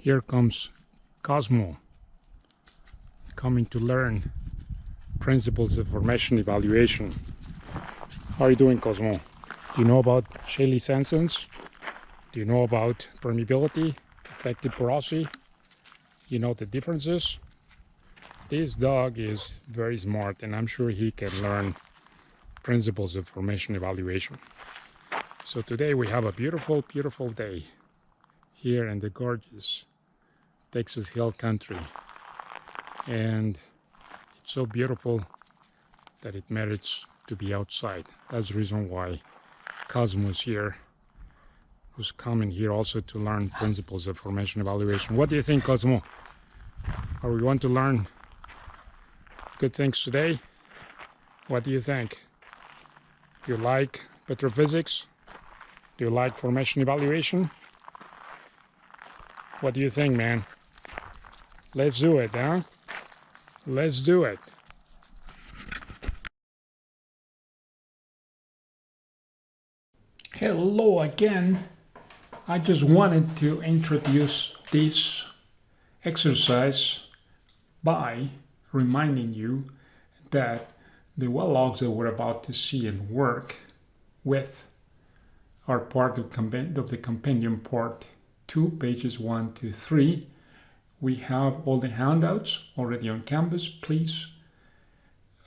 Here comes Cosmo, coming to learn principles of formation evaluation. How are you doing, Cosmo? Do you know about Shaly sandstones? Do you know about permeability, effective porosity? You know the differences? This dog is very smart, and I'm sure he can learn principles of formation evaluation. So today we have a beautiful, beautiful day here in the gorgeous Texas Hill Country. And it's so beautiful that it merits to be outside. That's the reason why Cosmo is here, who's coming here also to learn principles of formation evaluation. What do you think, Cosmo? Are we going to learn good things today? What do you think? Do you like petrophysics? Do you like formation evaluation? What do you think, man? Let's do it, huh? Let's do it. Hello again. I just wanted to introduce this exercise by reminding you that the well logs that we're about to see and work with are part of the compendium part 2, pages 1 to 3. We have all the handouts already on Canvas. Please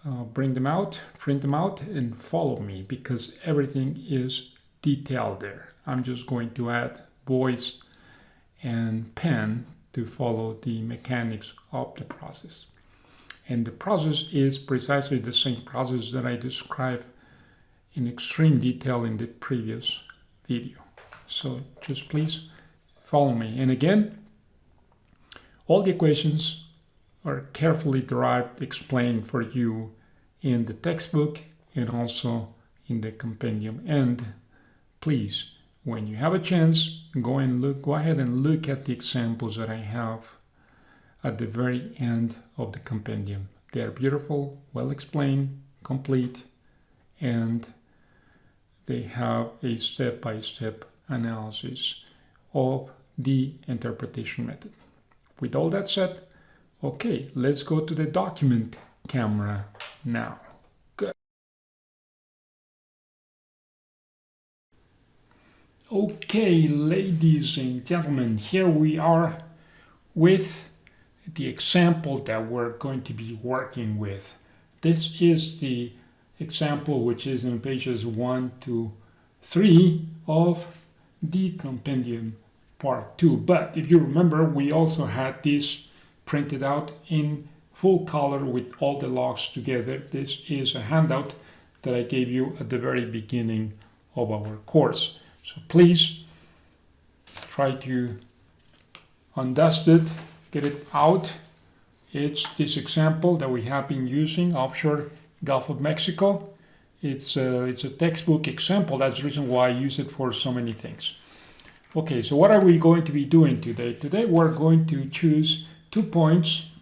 bring them out, print them out, and follow me because everything is detailed there. I'm just going to add voice and pen to follow the mechanics of the process. And the process is precisely the same process that I described in extreme detail in the previous video. So just please follow me. And again, all the equations are carefully derived, explained for you in the textbook and also in the compendium. And please, when you have a chance, go ahead and look at the examples that I have at the very end of the compendium. They are beautiful, well explained, complete, and they have a step-by-step analysis of the interpretation method. With all that said, okay, let's go to the document camera now. Good. Okay, ladies and gentlemen, here we are with the example that we're going to be working with. This is the example which is in pages 1 to 3 of the compendium part 2. But if you remember, we also had this printed out in full color with all the logs together. This is a handout that I gave you at the very beginning of our course. So please try to undust it, get it out. It's this example that we have been using offshore Gulf of Mexico. It's a textbook example. That's the reason why I use it for so many things. Okay, so what are we going to be doing today? Today we're going to choose 2 points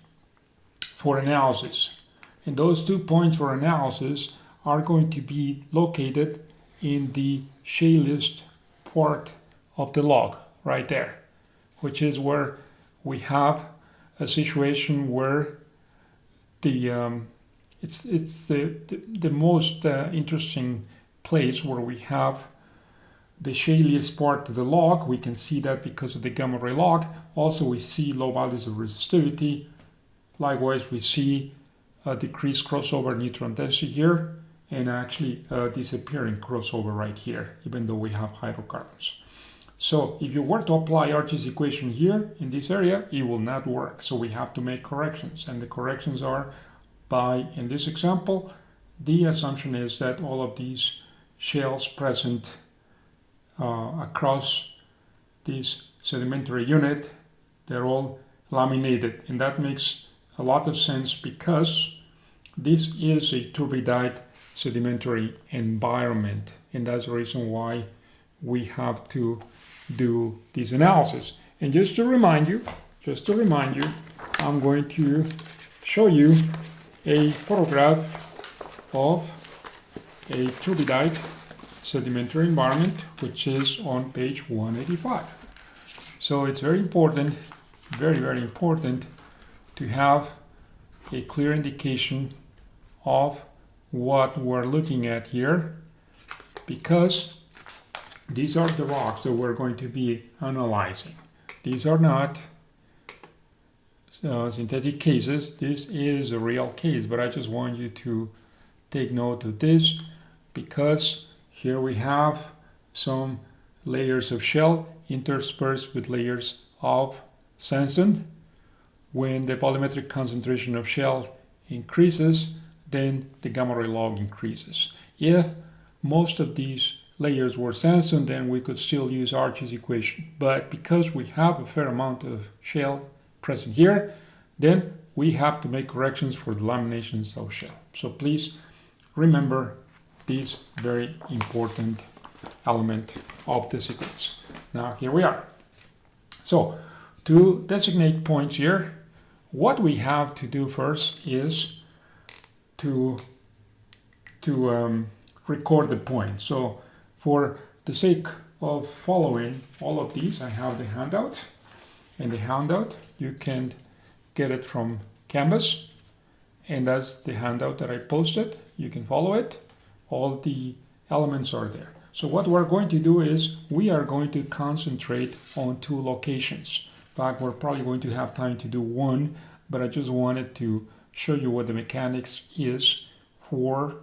for analysis. And those 2 points for analysis are going to be located in the shaliest part of the log, right there, which is where we have a situation where it's the most interesting place where we have the shaliest part of the log. We can see that because of the gamma ray log. Also, we see low values of resistivity. Likewise, we see a decreased crossover neutron density here, and actually disappearing crossover right here, even though we have hydrocarbons. So if you were to apply Archie's equation here in this area, it will not work. So we have to make corrections, and the corrections are by, in this example, the assumption is that all of these shales present across this sedimentary unit, they're all laminated, and that makes a lot of sense because this is a turbidite sedimentary environment, and that's the reason why we have to do this analysis. And just to remind you, I'm going to show you a photograph of a turbidite sedimentary environment, which is on page 185. So it's very important very, very important to have a clear indication of what we're looking at here, because these are the rocks that we're going to be analyzing. These are not synthetic cases. This is a real case, but I just want you to take note of this, because here we have some layers of shale interspersed with layers of sandstone. When the volumetric concentration of shale increases, then the gamma ray log increases. If most of these layers were sandstone, then we could still use Archie's equation. But because we have a fair amount of shale present here, then we have to make corrections for the laminations of shale. So please remember this very important element of the sequence. Now here we are. So to designate points here, what we have to do first is to record the point. So for the sake of following all of these, I have the handout. And the handout, you can get it from Canvas. And that's the handout that I posted. You can follow it. All the elements are there. So what we're going to do is we are going to concentrate on 2 locations. In fact, we're probably going to have time to do one, but I just wanted to show you what the mechanics is for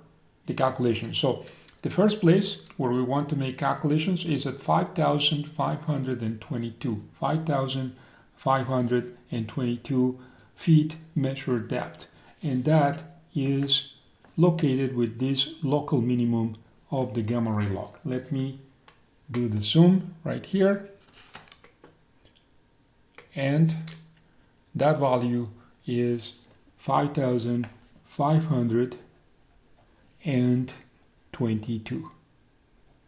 the calculation. So the first place where we want to make calculations is at 5,522. 5,522 feet measured depth. And that is located with this local minimum of the gamma ray log. Let me do the zoom right here. And that value is 5,522.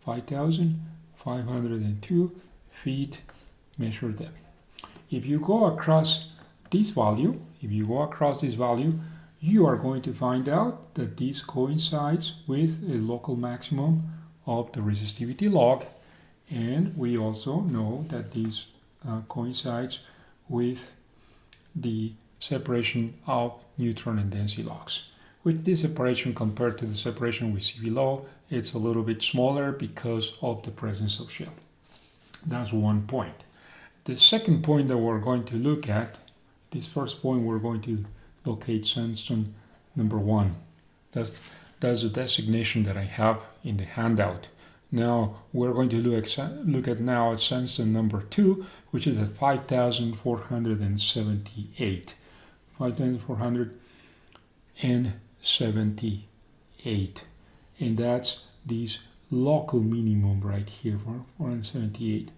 5,502 feet measured depth. If you go across this value, you are going to find out that this coincides with a local maximum of the resistivity log, and we also know that this coincides with the separation of neutron and density logs. With this separation compared to the separation we see below, it's a little bit smaller because of the presence of shale. That's one point. The second point that we're going to look at, this first point, we're going to locate sandstone number 1. That's the designation that I have in the handout. Now we're going to look at now at sandstone number 2, which is at 5,478. 5,478. And that's this local minimum right here, 478.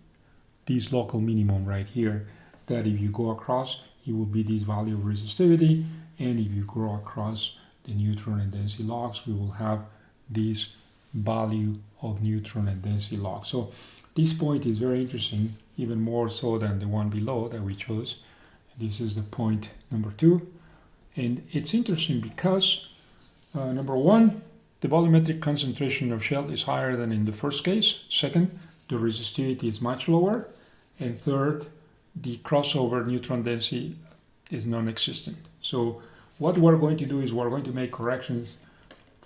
This local minimum right here, that if you go across, it will be this value of resistivity, and if you go across the neutron and density logs, we will have this value of neutron and density logs. So this point is very interesting, even more so than the one below that we chose. This is the point number 2, and it's interesting because number 1, the volumetric concentration of shale is higher than in the first case. Second, the resistivity is much lower, and third, the crossover neutron density is non-existent. So what we're going to do is we're going to make corrections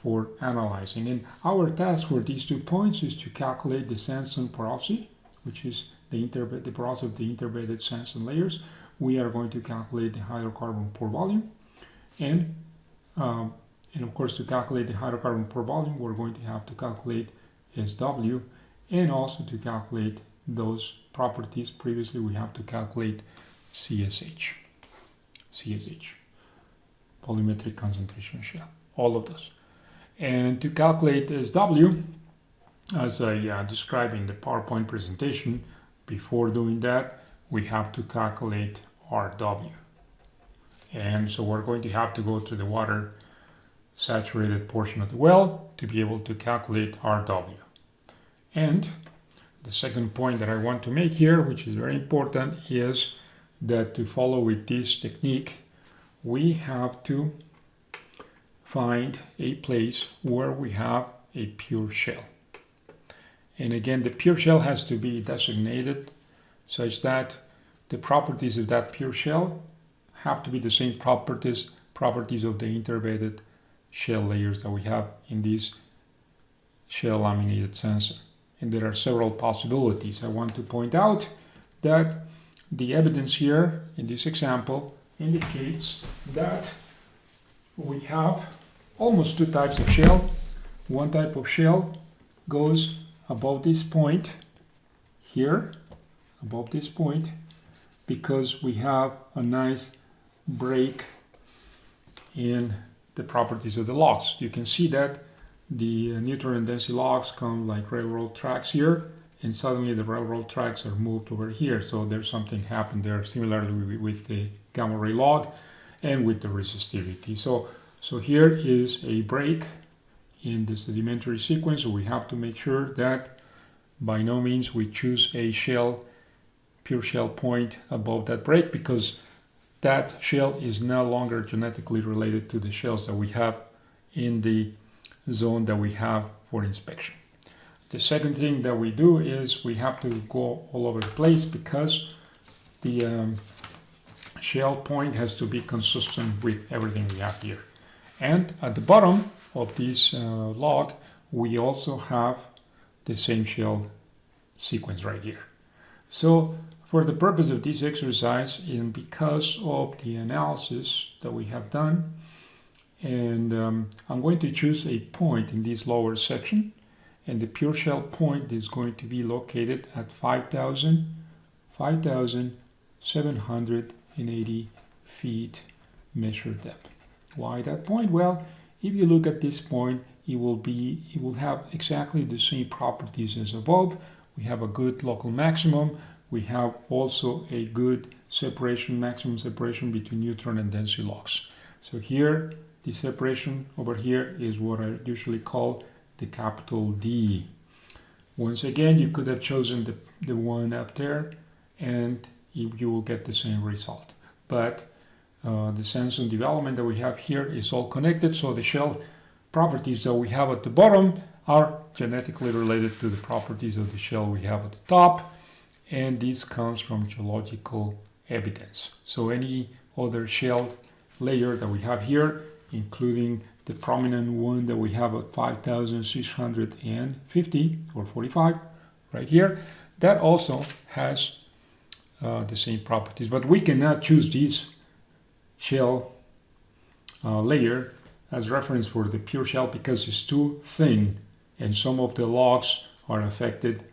for analyzing. And our task for these 2 points is to calculate the sandstone porosity, which is the porosity of the interbedded sandstone layers. We are going to calculate the hydrocarbon pore volume. And of course, to calculate the hydrocarbon pore volume, we're going to have to calculate SW, and also to calculate those properties. Previously, we have to calculate CSH, volumetric concentration of shale, all of those. And to calculate SW, as I described in the PowerPoint presentation, before doing that, we have to calculate RW. And so we're going to have to go to the water saturated portion of the well to be able to calculate RW. And the second point that I want to make here, which is very important, is that to follow with this technique, we have to find a place where we have a pure shale. And again, the pure shale has to be designated such that the properties of that pure shell have to be the same properties of the interbedded shell layers that we have in this shale-laminated sandstone. And there are several possibilities. I want to point out that the evidence here in this example indicates that we have almost two types of shell. One type of shell goes above this point here, above this point, because we have a nice break in the properties of the logs. You can see that the neutron and density logs come like railroad tracks here, and suddenly the railroad tracks are moved over here. So there's something happened there similarly with the gamma ray log and with the resistivity. So here is a break in the sedimentary sequence. So we have to make sure that by no means we choose a shell, pure shell point above that break, because that shell is no longer genetically related to the shells that we have in the zone that we have for inspection. The second thing that we do is we have to go all over the place, because the shell point has to be consistent with everything we have here. And at the bottom of this log, we also have the same shell sequence right here. So for the purpose of this exercise, and because of the analysis that we have done, and I'm going to choose a point in this lower section, and the pure shell point is going to be located at 5,780 feet measured depth. Why that point? Well, if you look at this point, it will have exactly the same properties as above. We have a good local maximum. We have also a good separation, maximum separation between neutron and density logs. So here, the separation over here is what I usually call the capital D. Once again, you could have chosen the one up there and you will get the same result. But the sandstone development that we have here is all connected, so the shell properties that we have at the bottom are genetically related to the properties of the shell we have at the top, and this comes from geological evidence. So any other shell layer that we have here, including the prominent one that we have at 5,650 or 45 right here, that also has the same properties. But we cannot choose this shell layer as reference for the pure shell because it's too thin, and some of the logs are affected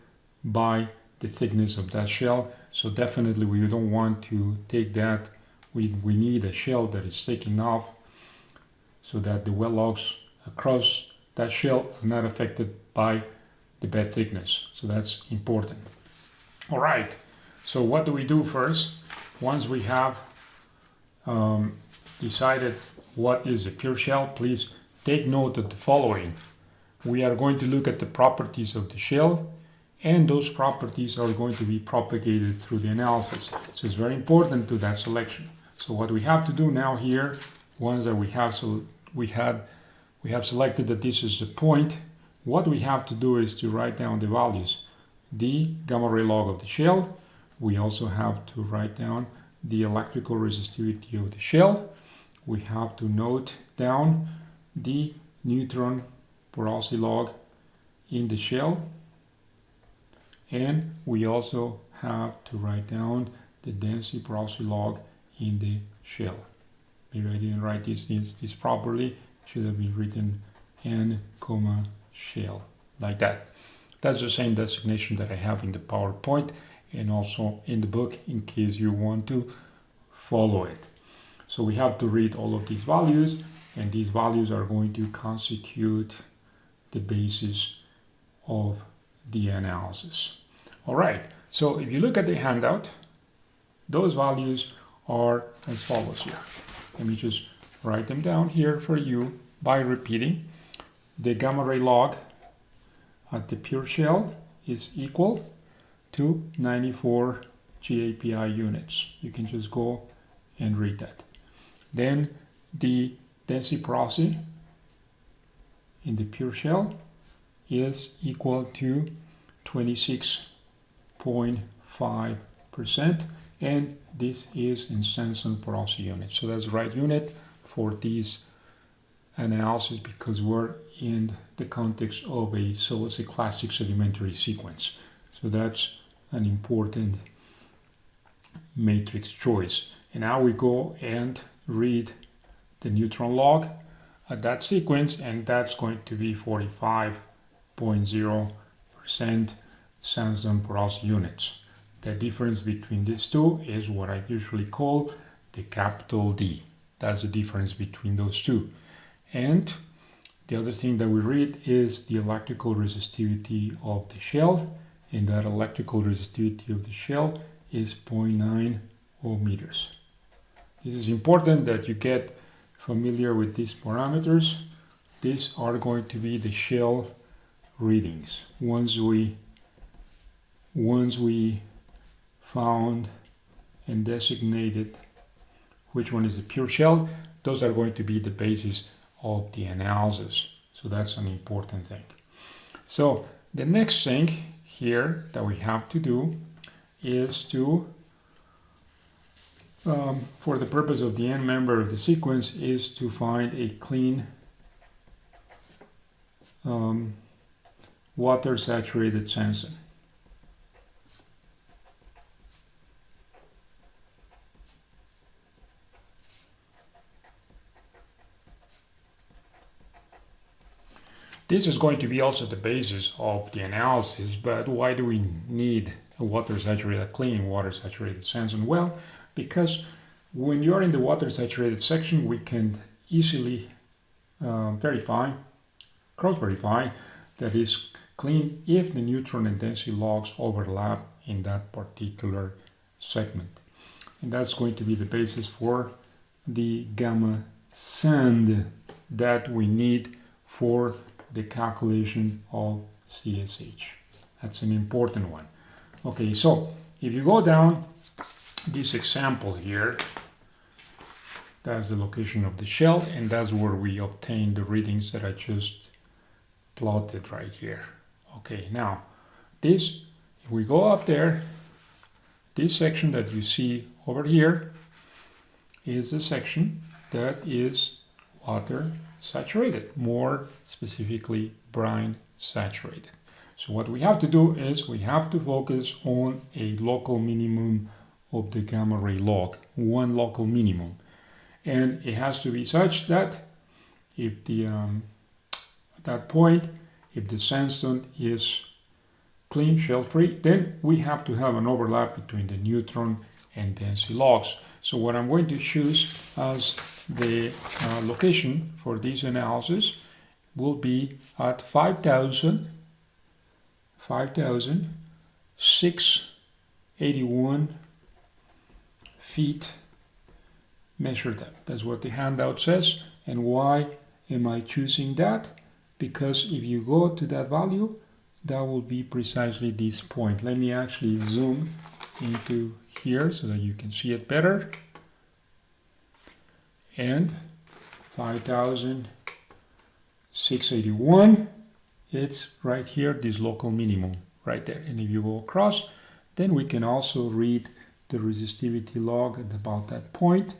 by the thickness of that shell. So definitely we don't want to take that. We need a shell that is taking off so that the well logs across that shell are not affected by the bed thickness. So that's important. All right, so what do we do first? Once we have decided what is a pure shell, please take note of the following. We are going to look at the properties of the shell, and those properties are going to be propagated through the analysis. So it's very important to that selection. So what we have to do now here, once that we have selected that this is the point, what we have to do is to write down the values. The gamma ray log of the shell. We also have to write down the electrical resistivity of the shell. We have to note down the neutron porosity log in the shell. And we also have to write down the density porosity log in the shell. Maybe I didn't write this properly. It should have been written N, shell, like that. That's the same designation that I have in the PowerPoint and also in the book in case you want to follow it. So we have to read all of these values, and these values are going to constitute the basis of the analysis. All right, so if you look at the handout, those values are as follows here. Let me just write them down here for you by repeating. The gamma ray log at the pure shell is equal to 94 GAPI units. You can just go and read that. Then the density porosity in the pure shell is equal to 26.5%, and this is in sandstone porosity unit. So that's the right unit for this analysis because we're in the context of a clastic sedimentary sequence. So that's an important matrix choice. And now we go and read the neutron log at that sequence, and that's going to be 45.0% sandstone porosity units. The difference between these two is what I usually call the capital D. That's the difference between those two. And the other thing that we read is the electrical resistivity of the shell, and that electrical resistivity of the shell is 0.9 ohms. This is important that you get familiar with these parameters. These are going to be the shell readings. Once we found and designated which one is the pure shell, those are going to be the basis of the analysis. So that's an important thing. So the next thing here that we have to do is to, for the purpose of the end member of the sequence, is to find a clean water saturated sandstone. This is going to be also the basis of the analysis, but why do we need a clean water saturated sandstone? Well, because when you're in the water saturated section, we can easily cross-verify that is clean if the neutron and density logs overlap in that particular segment. And that's going to be the basis for the gamma sand that we need for the calculation of CSH. That's an important one. Okay, so if you go down this example here, that's the location of the shell, and that's where we obtain the readings that I just plotted right here. Okay, now this, if we go up there, this section that you see over here is a section that is water saturated, more specifically brine saturated. So what we have to do is we have to focus on a local minimum of the gamma ray log, one local minimum, and it has to be such that if the at that point, if the sandstone is clean, shell-free, then we have to have an overlap between the neutron and density logs. So what I'm going to choose as the location for this analysis will be at 5,681 feet measure depth. That's what the handout says. And why am I choosing that? Because if you go to that value, that will be precisely this point. Let me actually zoom into here so that you can see it better. And 5,681, it's right here, this local minimum right there. And if you go across, then we can also read the resistivity log at about that point.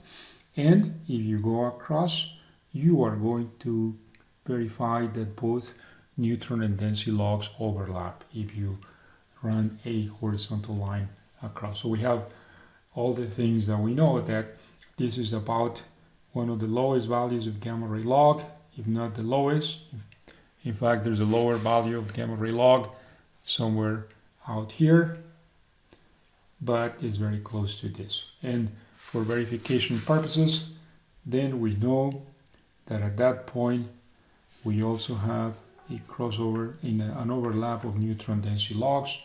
And if you go across, you are going to verify that both neutron and density logs overlap if you run a horizontal line across. So we have all the things that we know, that this is about one of the lowest values of gamma ray log, if not the lowest. In fact, there's a lower value of gamma ray log somewhere out here, but it's very close to this. And for verification purposes, then we know that at that point we also have a crossover in an overlap of neutron density logs,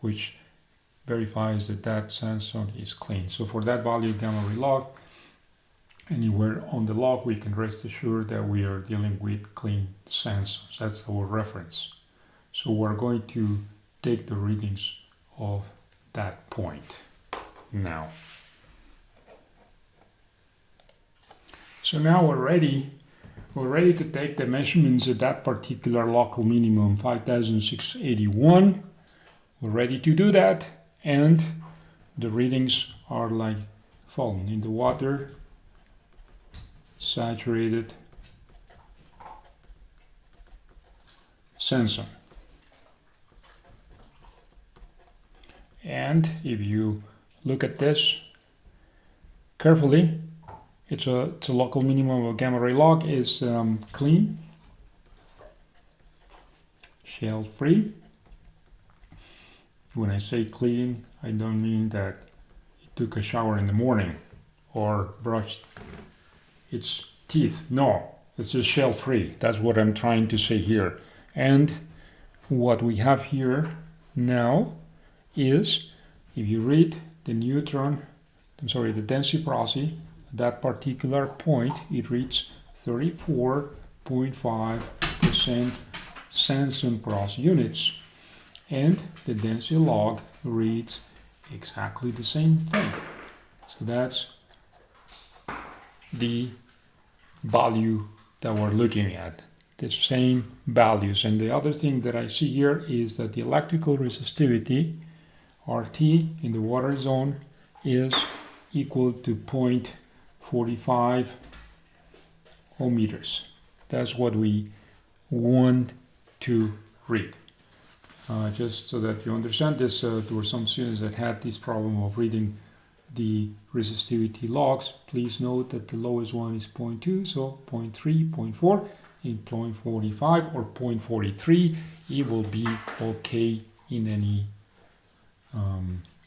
which verifies that that sandstone is clean. So for that value of gamma ray log, anywhere on the log, we can rest assured that we are dealing with clean sandstones. That's our reference. So we're going to take the readings of that point now. So now we're ready to take the measurements at that particular local minimum, 5,681. We're ready to do that, and the readings are like following. In the water, saturated sandstone. And if you look at this carefully, it's a local minimum of gamma ray log is clean, shale free. When I say clean, I don't mean that it took a shower in the morning or brushed its teeth. No, it's just shale free. That's what I'm trying to say here. And what we have here now is, if you read the the density porosity, at that particular point, it reads 34.5% sandstone porosity units. And the density log reads exactly the same thing. So that's the value that we're looking at, the same values. And the other thing that I see here is that the electrical resistivity, RT, in the water zone is equal to 0.45 ohmmeters. That's what we want to read. Just so that you understand this, there were some students that had this problem of reading the resistivity logs. Please note that the lowest one is 0.2, so 0.3, 0.4, in 0.45 or 0.43, it will be okay in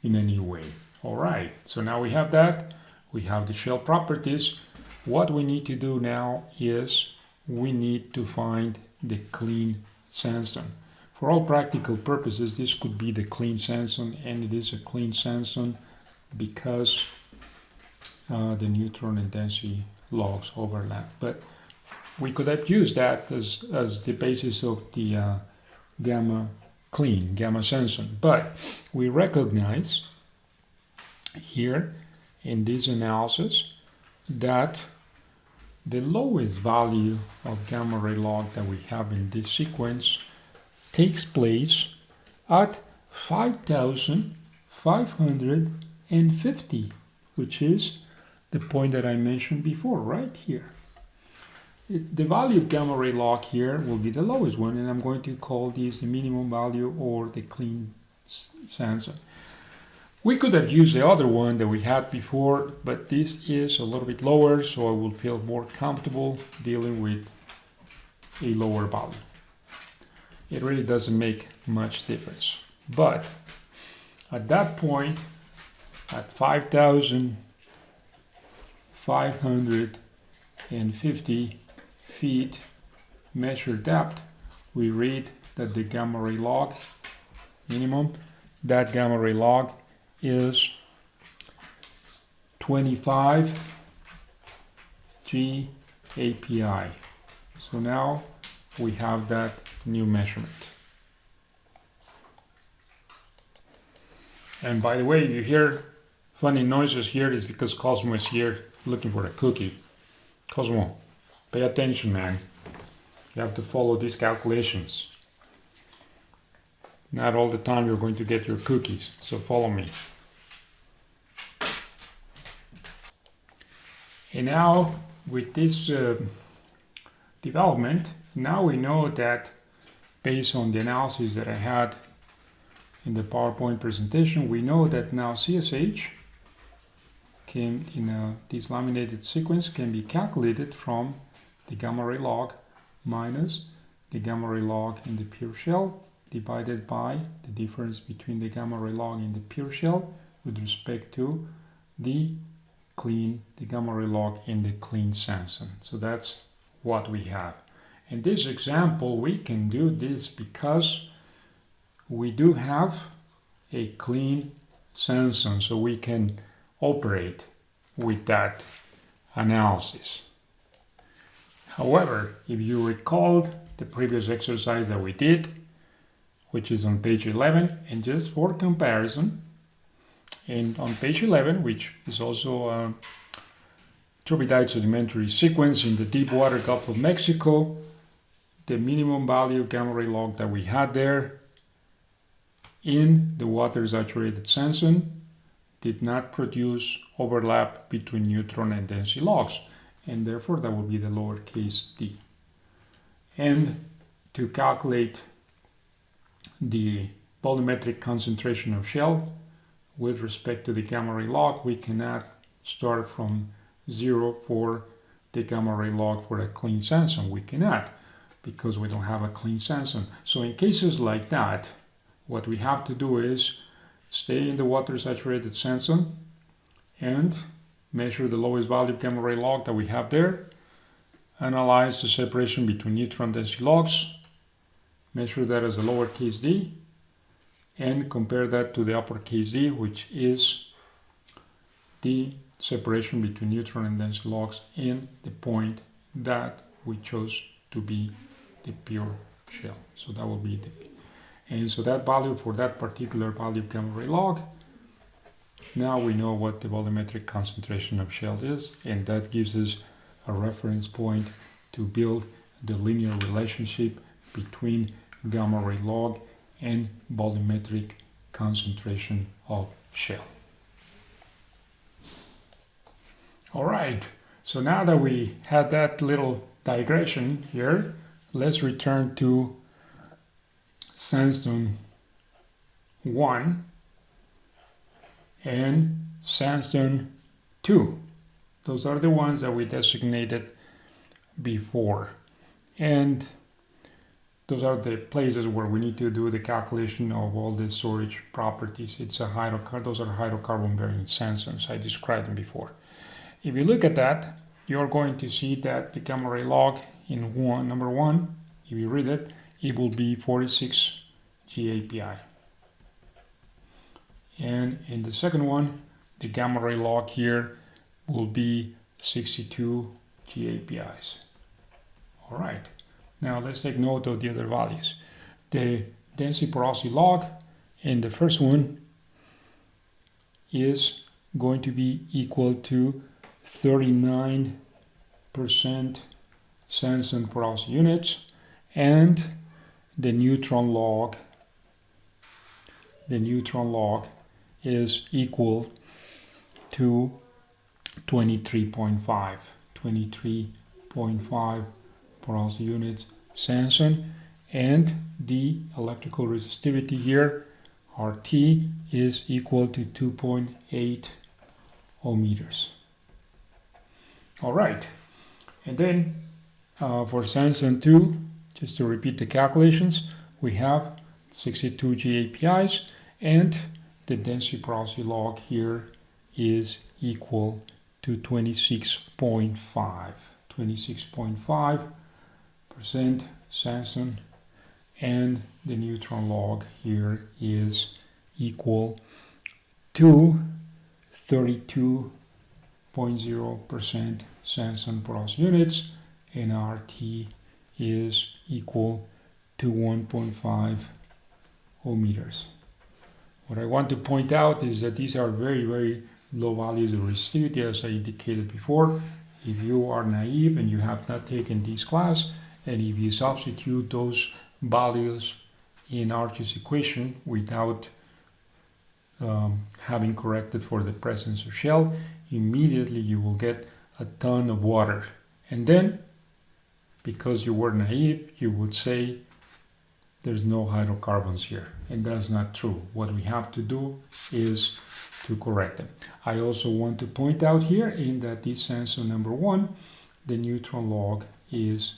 any way. All right, so now we have that. We have the shell properties. What we need to do now is we need to find the clean sandstone. For all practical purposes, this could be the clean sandstone, and it is a clean sandstone because the neutron and density logs overlap. But we could have used that as the basis of the gamma sandstone. But we recognize here in this analysis that the lowest value of gamma ray log that we have in this sequence takes place at 5,550, which is the point that I mentioned before, right here. The value of gamma ray log here will be the lowest one, and I'm going to call this the minimum value or the clean sandstone. We could have used the other one that we had before, but this is a little bit lower, so I will feel more comfortable dealing with a lower value. It really doesn't make much difference. But at that point, at 5,550 feet measured depth, we read that the gamma ray log minimum, that gamma ray log is 25 G API. So now we have that new measurement. And by the way, if you hear funny noises here, it's because Cosmo is here looking for a cookie. Cosmo, pay attention, man. You have to follow these calculations. Not all the time you're going to get your cookies, so follow me. And now with this development, now we know that based on the analysis that I had in the PowerPoint presentation, we know that now CSH can, in this laminated sequence, can be calculated from the gamma ray log minus the gamma ray log in the pure shell divided by the difference between the gamma ray log in the pure shell with respect to the gamma ray log in the clean sandstone. So that's what we have. In this example, we can do this because we do have a clean sandstone, so we can operate with that analysis. However, if you recalled the previous exercise that we did, which is on page 11, and just for comparison, and on page 11, which is also a turbidite sedimentary sequence in the deepwater Gulf of Mexico, the minimum value of gamma ray log that we had there in the water saturated sandstone did not produce overlap between neutron and density logs, and therefore that will be the lowercase d. And to calculate the volumetric concentration of shale with respect to the gamma ray log, we cannot start from 0 for the gamma ray log for a clean sandstone. We cannot, because we don't have a clean sandstone. So in cases like that, what we have to do is stay in the water saturated sandstone and measure the lowest value of gamma ray log that we have there, analyze the separation between neutron density logs, measure that as a lowercase d, and compare that to the uppercase D, which is the separation between neutron and density logs in the point that we chose to be the pure shale. So that will be the, and so that value for that particular value of gamma ray log, now we know what the volumetric concentration of shale is, and that gives us a reference point to build the linear relationship between gamma ray log and volumetric concentration of shale. All right, so now that we had that little digression here, let's return to sandstone 1 and sandstone 2. Those are the ones that we designated before. And those are the places where we need to do the calculation of all the storage properties. It's a hydrocarbon, those are hydrocarbon bearing sandstones. I described them before. If you look at that, you're going to see that the gamma ray log in number 1, if you read it, it will be 46 GAPI. And in the second one, the gamma ray log here will be 62 GAPIs. All right. Now let's take note of the other values. The density porosity log in the first one is going to be equal to 39% sandstone porosity units, and the neutron log is equal to 23.5 porosity units sandstone, and the electrical resistivity here, RT, is equal to 2.8 ohmmeters. All right, and then for sandstone 2, just to repeat the calculations, we have 62 GAPIs, and the density porosity log here is equal to 26.5% sandstone, and the neutron log here is equal to 32.0% sandstone porosity units, and RT is equal to 1.5 ohmmeters. What I want to point out is that these are very, very low values of resistivity, as I indicated before. If you are naive and you have not taken this class, and if you substitute those values in Archie's equation without having corrected for the presence of shale, immediately you will get a ton of water. And then, because you were naive, you would say there's no hydrocarbons here. And that's not true. What we have to do is to correct them. I also want to point out here in that this sandstone number 1, the neutron log is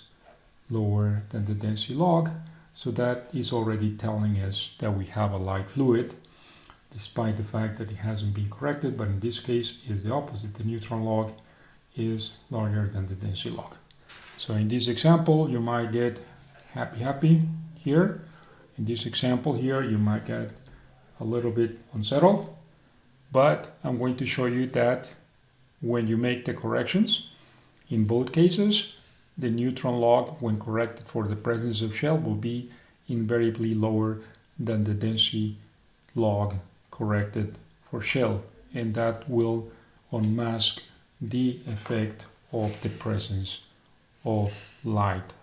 lower than the density log. So that is already telling us that we have a light fluid, despite the fact that it hasn't been corrected. But in this case, it's the opposite. The neutron log is larger than the density log. So in this example, you might get happy here. In this example here, you might get a little bit unsettled. But I'm going to show you that when you make the corrections, in both cases, the neutron log, when corrected for the presence of shale, will be invariably lower than the density log corrected for shale. And that will unmask the effect of the presence of light.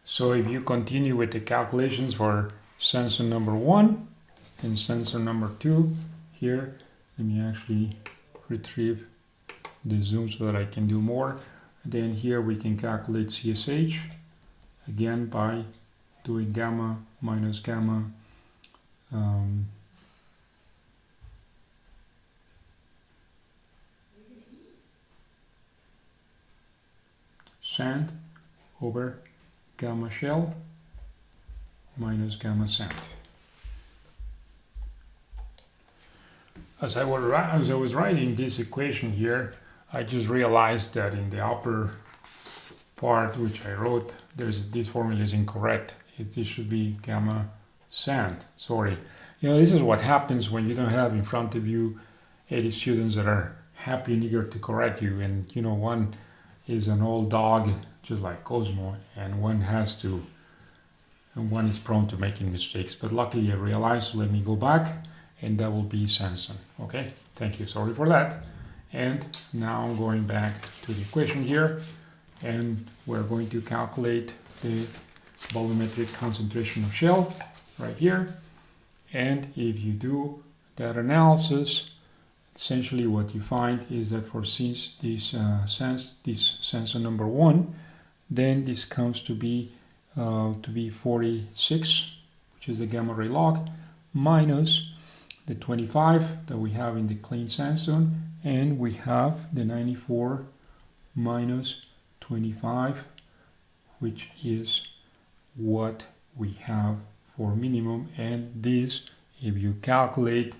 So if you continue with the calculations for sandstone number 1 and sandstone number 2, here Let me actually retrieve the zoom so that I can do more. Then here we can calculate CSH again by doing gamma minus gamma sand over gamma shell minus gamma sand. As I was writing this equation here, I just realized that in the upper part which I wrote, this formula is incorrect. It should be gamma sand. Sorry. You know, this is what happens when you don't have in front of you 80 students that are happy and eager to correct you. And you know, one is an old dog, just like Cosmo, and one is prone to making mistakes. But luckily I realized, so let me go back, and that will be sandstone. Okay, thank you. Sorry for that. And now going back to the equation here, and we're going to calculate the volumetric concentration of shell right here. And if you do that analysis, essentially what you find is that for this sandstone number 1, then this comes to be 46, which is the gamma ray log, minus the 25 that we have in the clean sandstone, and we have the 94 minus 25, which is what we have for minimum, and this, if you calculate,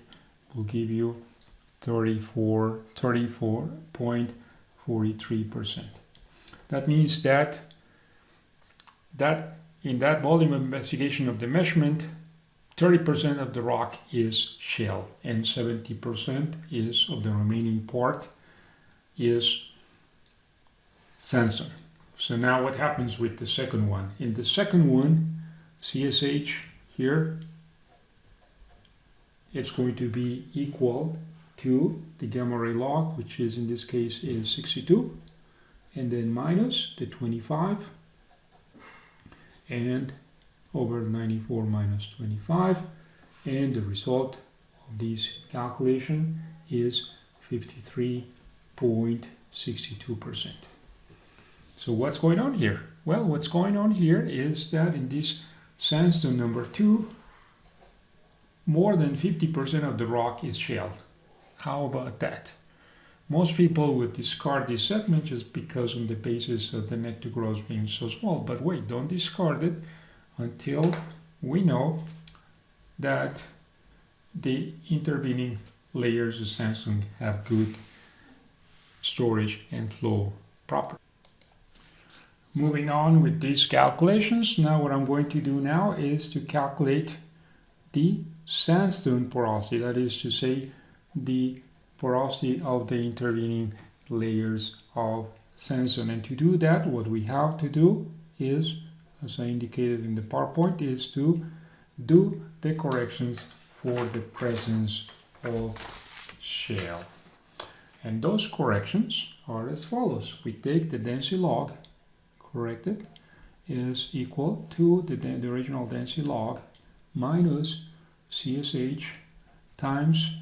will give you 34.43%. That means that in that volume investigation of the measurement, 30% of the rock is shale and 70% is of the remaining part is sandstone. So now what happens with the second one? In the second one, CSH here, it's going to be equal to the gamma ray log, which is in this case is 62, and then minus the 25, and over 94 minus 25, and the result of this calculation is 53.62%. So what's going on here? Well, what's going on here is that in this sandstone number 2, more than 50% of the rock is shale. How about that? Most people would discard this segment just because on the basis of the net to gross being so small. But wait, don't discard it until we know that the intervening layers of sandstone have good storage and flow properties. Moving on with these calculations, now what I'm going to do now is to calculate the sandstone porosity, that is to say the porosity of the intervening layers of sandstone. And to do that, what we have to do is, as I indicated in the PowerPoint, is to do the corrections for the presence of shale. And those corrections are as follows. We take the density log corrected is equal to the original density log minus CSH times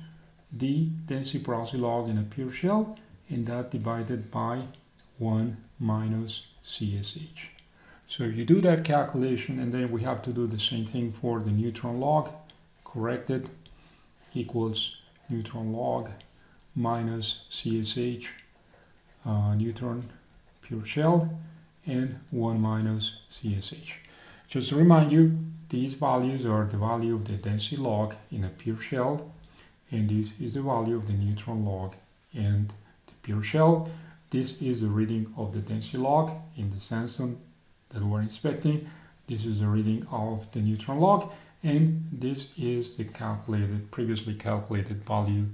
the density porosity log in a pure shell, and that divided by 1 minus CSH. So if you do that calculation, and then we have to do the same thing for the neutron log, corrected equals neutron log minus CSH neutron pure shell, and 1 minus CSH. Just to remind you, these values are the value of the density log in a pure shell, and this is the value of the neutron log and the pure shell. This is the reading of the density log in the sandstone that we're inspecting. This is the reading of the neutron log, and this is the previously calculated value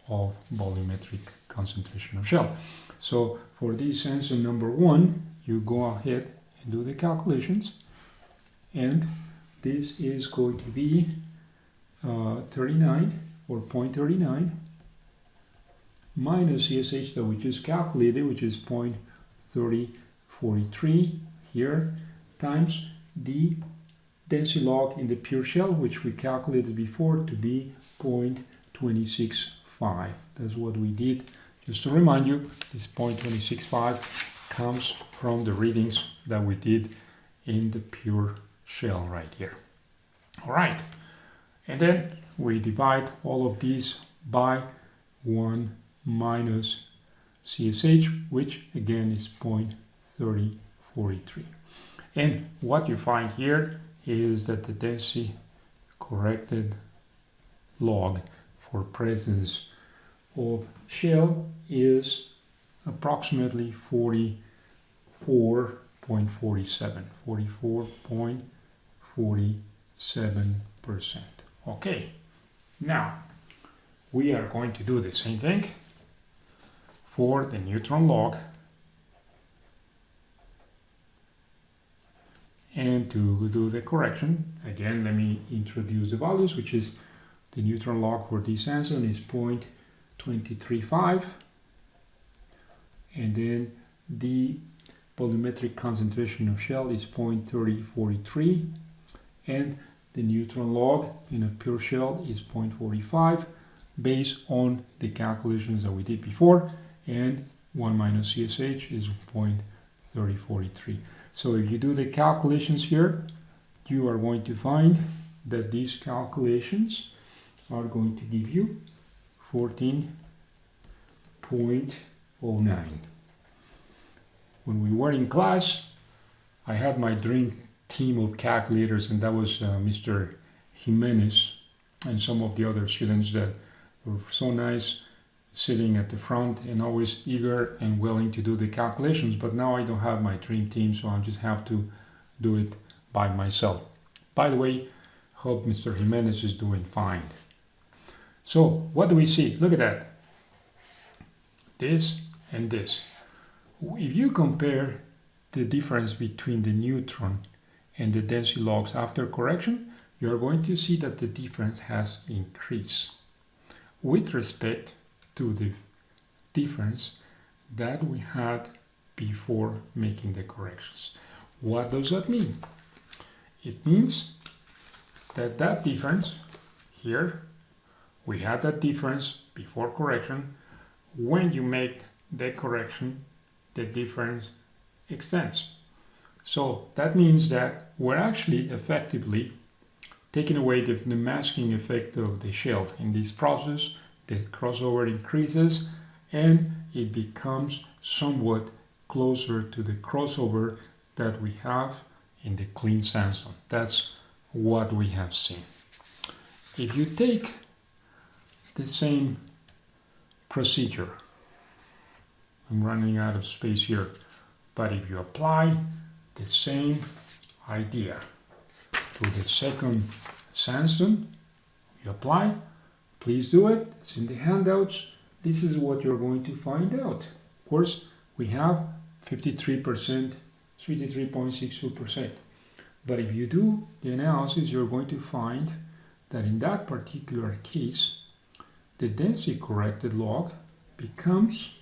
of volumetric concentration of shell. So for this sandstone number 1, you go ahead and do the calculations, and this is going to be 39 or 0.39 minus CSH that we just calculated, which is 0.3043 here, times the density log in the pure shell, which we calculated before to be 0.26 0.265. That's what we did. Just to remind you, this 0.265 comes from the readings that we did in the pure shell right here. All right, and then we divide all of these by 1 minus CSH, which again is 0.3043. And what you find here is that the density corrected log for presence of shale is approximately 44.47%. Okay, now we are going to do the same thing for the neutron log. And to do the correction, again, let me introduce the values, which is the neutron log for this sandstone is 0.235, and then the volumetric concentration of shell is 0.3043, and the neutron log in a pure shell is 0.45 based on the calculations that we did before, and 1 minus CSH is 0.3043. So if you do the calculations here, you are going to find that these calculations are going to give you 14.09. When we were in class, I had my dream team of calculators, and that was Mr. Jimenez and some of the other students that were so nice, sitting at the front and always eager and willing to do the calculations. But now I don't have my dream team, so I just have to do it by myself. By the way, hope Mr. Jimenez is doing fine. So what do we see? Look at that. This and this. If you compare the difference between the neutron and the density logs after correction, you are going to see that the difference has increased with respect to the difference that we had before making the corrections. What does that mean? It means that that difference here, we had that difference before correction. When you make the correction, the difference extends. So that means that we're actually effectively taking away the masking effect of the shell. In this process, the crossover increases and it becomes somewhat closer to the crossover that we have in the clean sandstone. That's what we have seen. If you take the same procedure, I'm running out of space here, but if you apply the same idea to the second sandstone, you apply, please do it, it's in the handouts. This is what you're going to find out. Of course, we have 53%, 53.62%. But if you do the analysis, you're going to find that in that particular case, the density corrected log becomes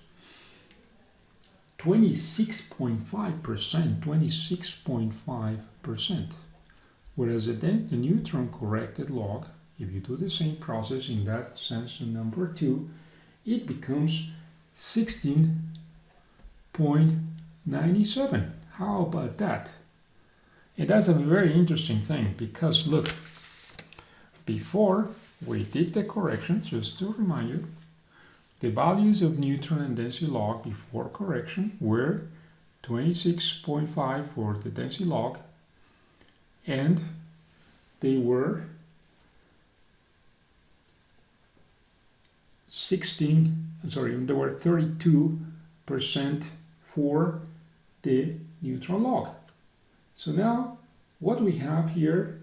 26.5%, 26.5%. Whereas the neutron corrected log, if you do the same process in that sandstone number 2, it becomes 16.97. How about that? And that's a very interesting thing, because look, before we did the corrections, just to remind you, the values of neutron and density log before correction were 26.5 for the density log, and they were 32% for the neutron log. So now what we have here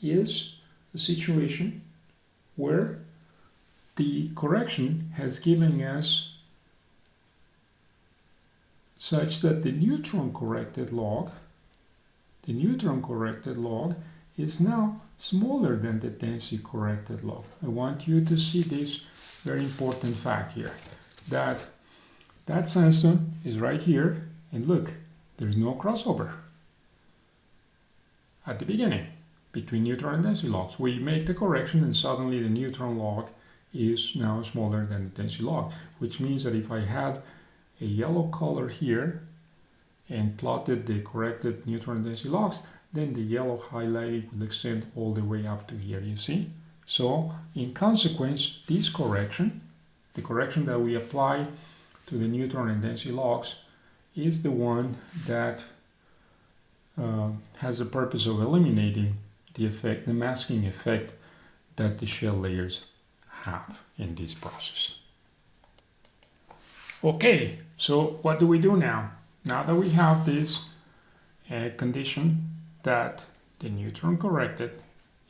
is a situation where the correction has given us such that the neutron corrected log is now smaller than the density corrected log. I want you to see this very important fact here, that sandstone is right here, and look, there's no crossover at the beginning between neutron and density logs. We make the correction and suddenly the neutron log is now smaller than the density log, which means that if I had a yellow color here and plotted the corrected neutron density logs, then the yellow highlighted will extend all the way up to here, you see? So, in consequence, this correction, the correction that we apply to the neutron and density logs, is the one that has the purpose of eliminating the effect, the masking effect that the shell layers have in this process. Okay, so what do we do now? Now that we have this condition that the neutron corrected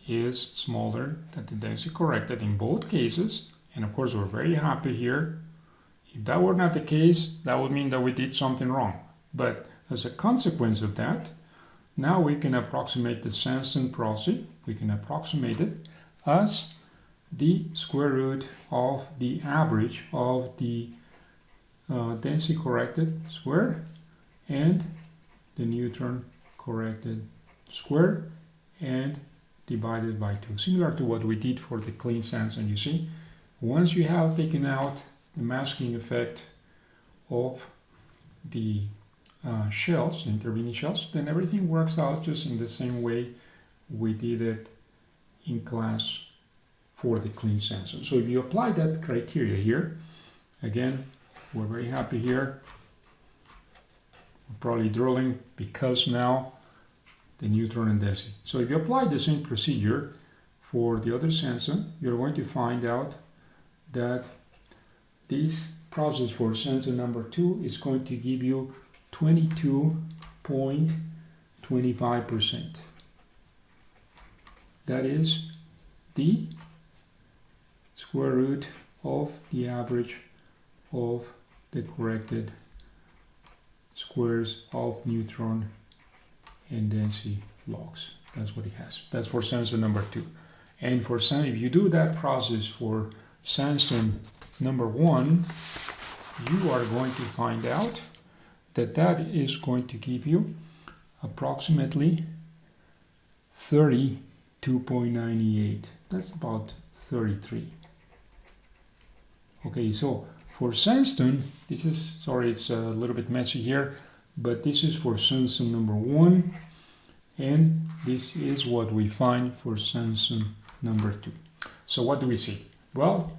is smaller than the density corrected in both cases, and of course we're very happy here. If that were not the case, that would mean that we did something wrong. But as a consequence of that, now we can approximate the sandstone porosity. We can approximate it as the square root of the average of the density corrected square and the neutron corrected square and divided by 2, similar to what we did for the clean sandstone. You see, once you have taken out the masking effect of the shells, intervening shells, then everything works out just in the same way we did it in class for the clean sandstone. So if you apply that criteria here, again, we're very happy here. We're probably drilling because now the neutron and density. So if you apply the same procedure for the other sandstone, you're going to find out that this process for sandstone number 2 is going to give you 22.25%. That is the square root of the average of the corrected squares of neutron and density logs. That's what it has. That's for sandstone number 2. And for if you do that process for sandstone number 1, you are going to find out that that is going to give you approximately 32.98. That's about 33. Okay, so for sandstone, this is, sorry, it's a little bit messy here, but this is for sandstone number 1, and this is what we find for sandstone number 2. So what do we see? Well,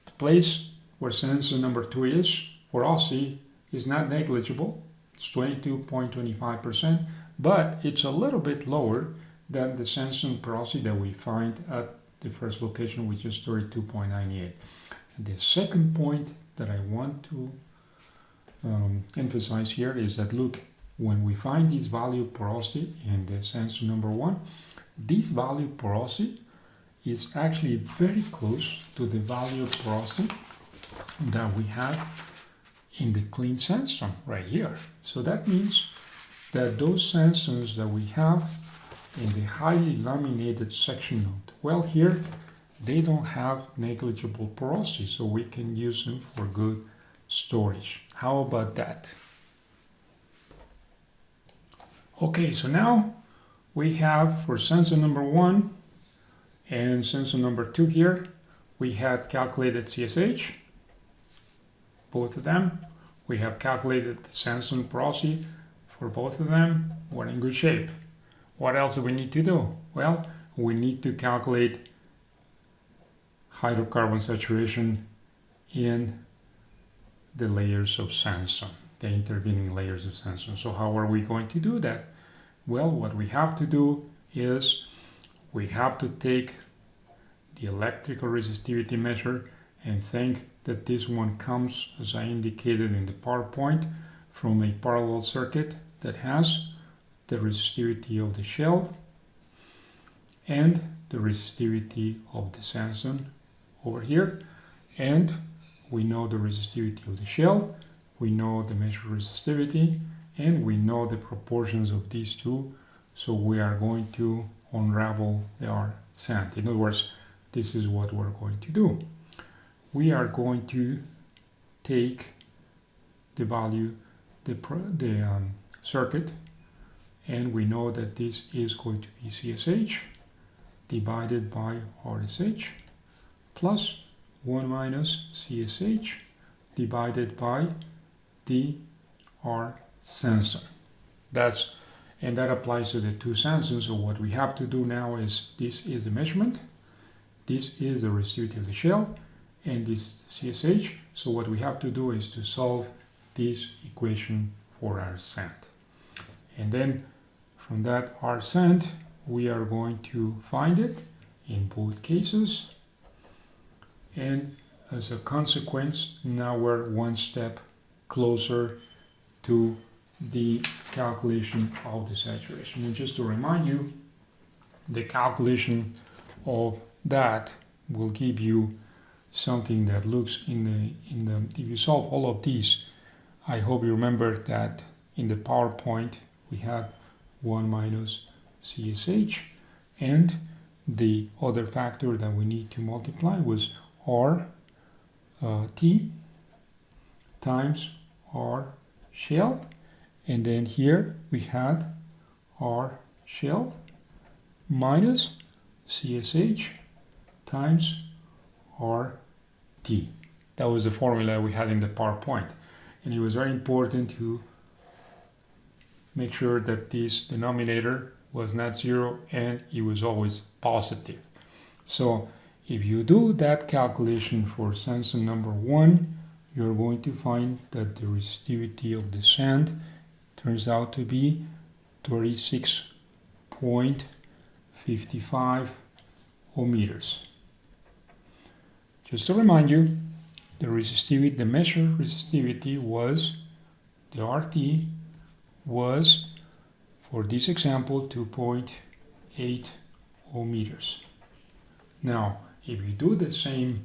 the place where sandstone number 2 is, porosity, is not negligible. It's 22.25%, but it's a little bit lower than the sandstone porosity that we find at the first location, which is 32.98. And the second point that I want to emphasize here is that, look, when we find this value of porosity in the sandstone number 1, this value of porosity is actually very close to the value of porosity that we have in the clean sandstone right here. So that means that those sandstones that we have in the highly laminated section of the well here, they don't have negligible porosity, so we can use them for good storage. How about that? Okay, so now we have for sandstone number 1 and sandstone number 2 here, we had calculated CSH, both of them. We have calculated the sandstone porosity for both of them. We're in good shape. What else do we need to do? Well, we need to calculate hydrocarbon saturation in the layers of sandstone, the intervening layers of sandstone. So how are we going to do that? Well, what we have to do is we have to take the electrical resistivity measure and think that this one comes, as I indicated in the PowerPoint, from a parallel circuit that has the resistivity of the shell and the resistivity of the sandstone over here. And we know the resistivity of the shell, we know the measured resistivity, and we know the proportions of these two. So we are going to unravel our sand. In other words, this is what we're going to do. We are going to take the value, the circuit, and we know that this is going to be CSH divided by RSH, plus 1 minus CSH divided by dr sandstone. And that applies to the two sandstones. So what we have to do now is, this is the measurement, this is the resistivity of the shell, and this is CSH. So what we have to do is to solve this equation for our sand. And then from that our sand, we are going to find it in both cases. And as a consequence, now we're one step closer to the calculation of the saturation. And just to remind you, the calculation of that will give you something that looks if you solve all of these, I hope you remember that in the PowerPoint we had 1 minus CSH, and the other factor that we need to multiply was T times R shell, and then here we had R shell minus CSH times RT. That was the formula we had in the PowerPoint, and it was very important to make sure that this denominator was not zero and it was always positive. So if you do that calculation for sandstone number 1, you're going to find that the resistivity of the sand turns out to be 36.55 ohms. Just to remind you, the resistivity, the measured resistivity was, the RT was, for this example, 2.8 ohms. Now, if you do the same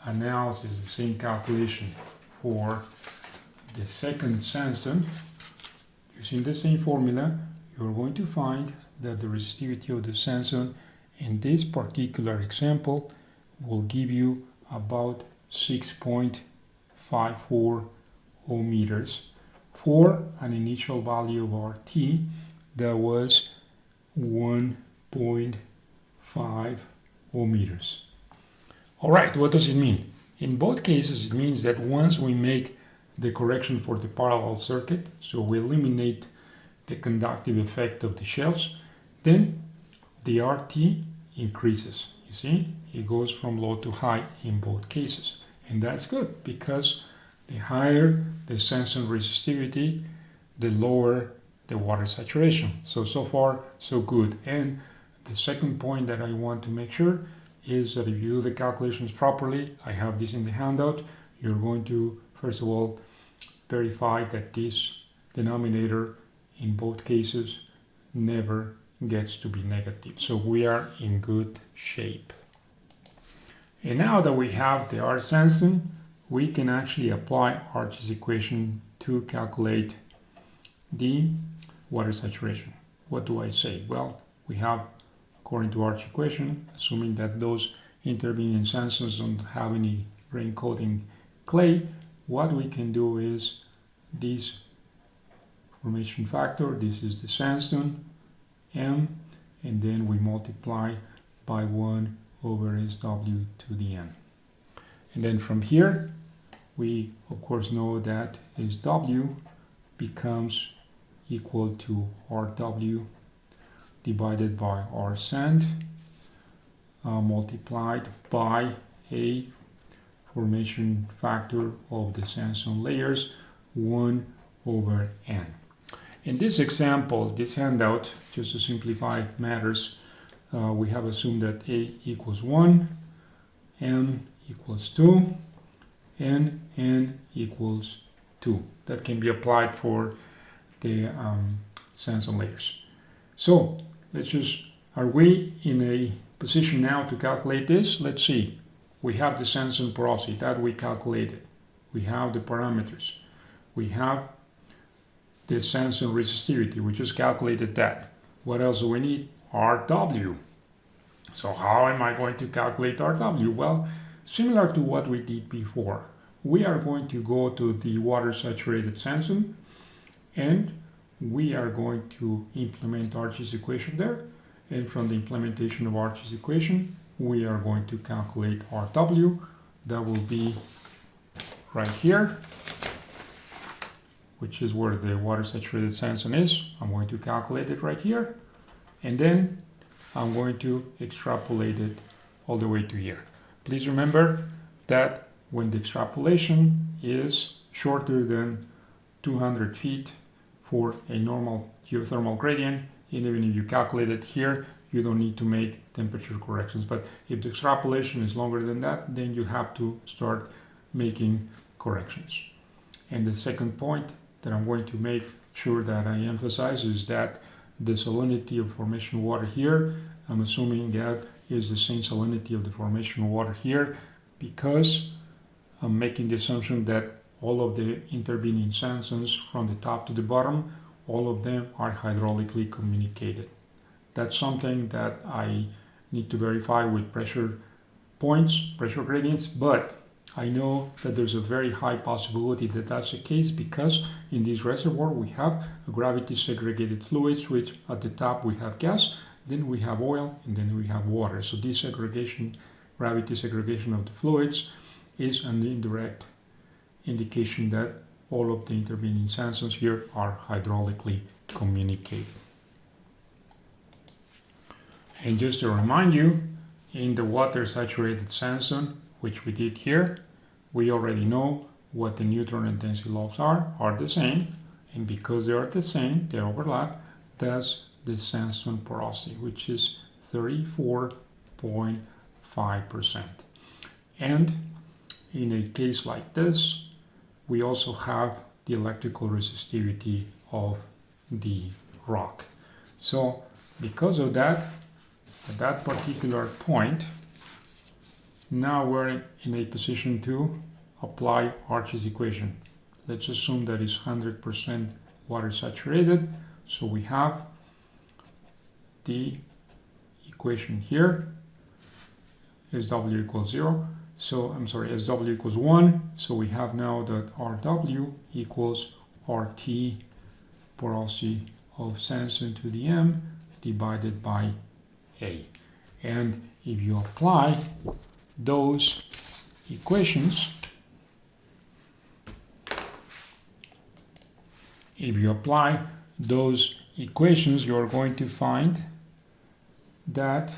analysis, the same calculation for the second sandstone, using the same formula, you're going to find that the resistivity of the sandstone in this particular example will give you about 6.54 ohms for an initial value of RT that was 1.5 ohms. All right, what does it mean? In both cases, it means that once we make the correction for the parallel circuit, so we eliminate the conductive effect of the shells, then the RT increases. You see, it goes from low to high in both cases. And that's good, because the higher the sandstone resistivity, the lower the water saturation. So far, so good. And the second point that I want to make sure is that if you do the calculations properly, I have this in the handout, you're going to, first of all, verify that this denominator in both cases never gets to be negative. So we are in good shape. And now that we have the R sandstone, we can actually apply Arch's equation to calculate the water saturation. What do I say? Well, we have, according to Arch's equation, assuming that those intervening sandstones don't have any grain coating clay, what we can do is this formation factor, this is the sandstone, M, and then we multiply by 1 over SW to the N. And then from here, we of course know that SW becomes equal to RW divided by R sand multiplied by a formation factor of the sandstone layers, 1 over N. In this example, this handout, just to simplify matters, we have assumed that A equals 1, M equals 2, and N equals 2. That can be applied for the sandstone layers. So let's just, are we in a position now to calculate this? Let's see. We have the sandstone porosity that we calculated. We have the parameters. We have the sandstone resistivity. We just calculated that. What else do we need? RW. So how am I going to calculate RW? Well, similar to what we did before. We are going to go to the water saturated sandstone and we are going to implement Arch's equation there. And from the implementation of Arch's equation, we are going to calculate RW, that will be right here, which is where the water saturated sandstone is. I'm going to calculate it right here, and then I'm going to extrapolate it all the way to here. Please remember that when the extrapolation is shorter than 200 feet for a normal geothermal gradient, even if you calculate it here, you don't need to make temperature corrections. But if the extrapolation is longer than that, then you have to start making corrections. And the second point that I'm going to make sure that I emphasize is that the salinity of formation water here, I'm assuming that is the same salinity of the formation water here, because I'm making the assumption that all of the intervening sandstones from the top to the bottom, all of them are hydraulically communicated. That's something that I need to verify with pressure points, pressure gradients, but I know that there's a very high possibility that that's the case, because in this reservoir we have a gravity segregated fluids, which at the top we have gas, then we have oil, and then we have water. So this segregation, gravity segregation of the fluids, is an indirect indication that all of the intervening sandstones here are hydraulically communicated. And just to remind you, in the water saturated sandstone, which we did here, we already know what the neutron and density logs are the same, and because they are the same, they overlap, that's the sandstone porosity, which is 34.5%. And in a case like this, we also have the electrical resistivity of the rock. So because of that, at that particular point, now we're in a position to apply Archie's equation. Let's assume that it's 100% water saturated. So we have the equation here, SW equals 0. So I'm sorry, SW equals 1. So we have now that RW equals RT, porosity of sandstone to the M, divided by A. And if you apply those equations, you're going to find that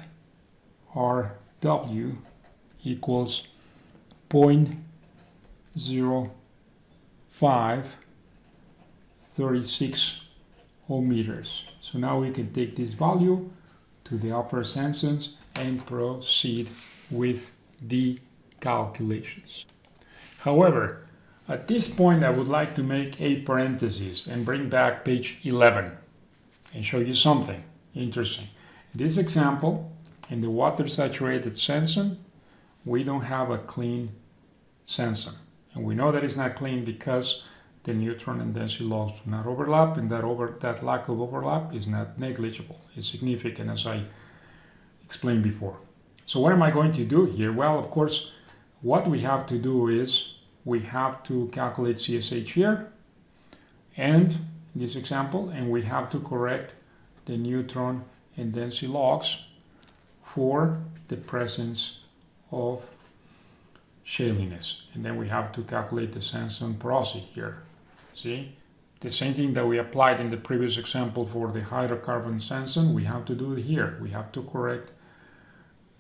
RW equals 0.0536 ohm meters. So now we can take this value to the upper sandstones and proceed with the calculations. However, at this point I would like to make a parenthesis and bring back page 11 and show you something interesting. In this example, in the water saturated sandstone, we don't have a clean sandstone, and we know that it's not clean because the neutron and density logs do not overlap, and that lack of overlap is not negligible. It's significant, as I explained before. So what am I going to do here? Well, of course, what we have to do is we have to calculate CSH here, and in this example, and we have to correct the neutron and density logs for the presence of shaliness. And then we have to calculate the sandstone porosity here. See? The same thing that we applied in the previous example for the hydrocarbon sandstone, we have to do it here. We have to correct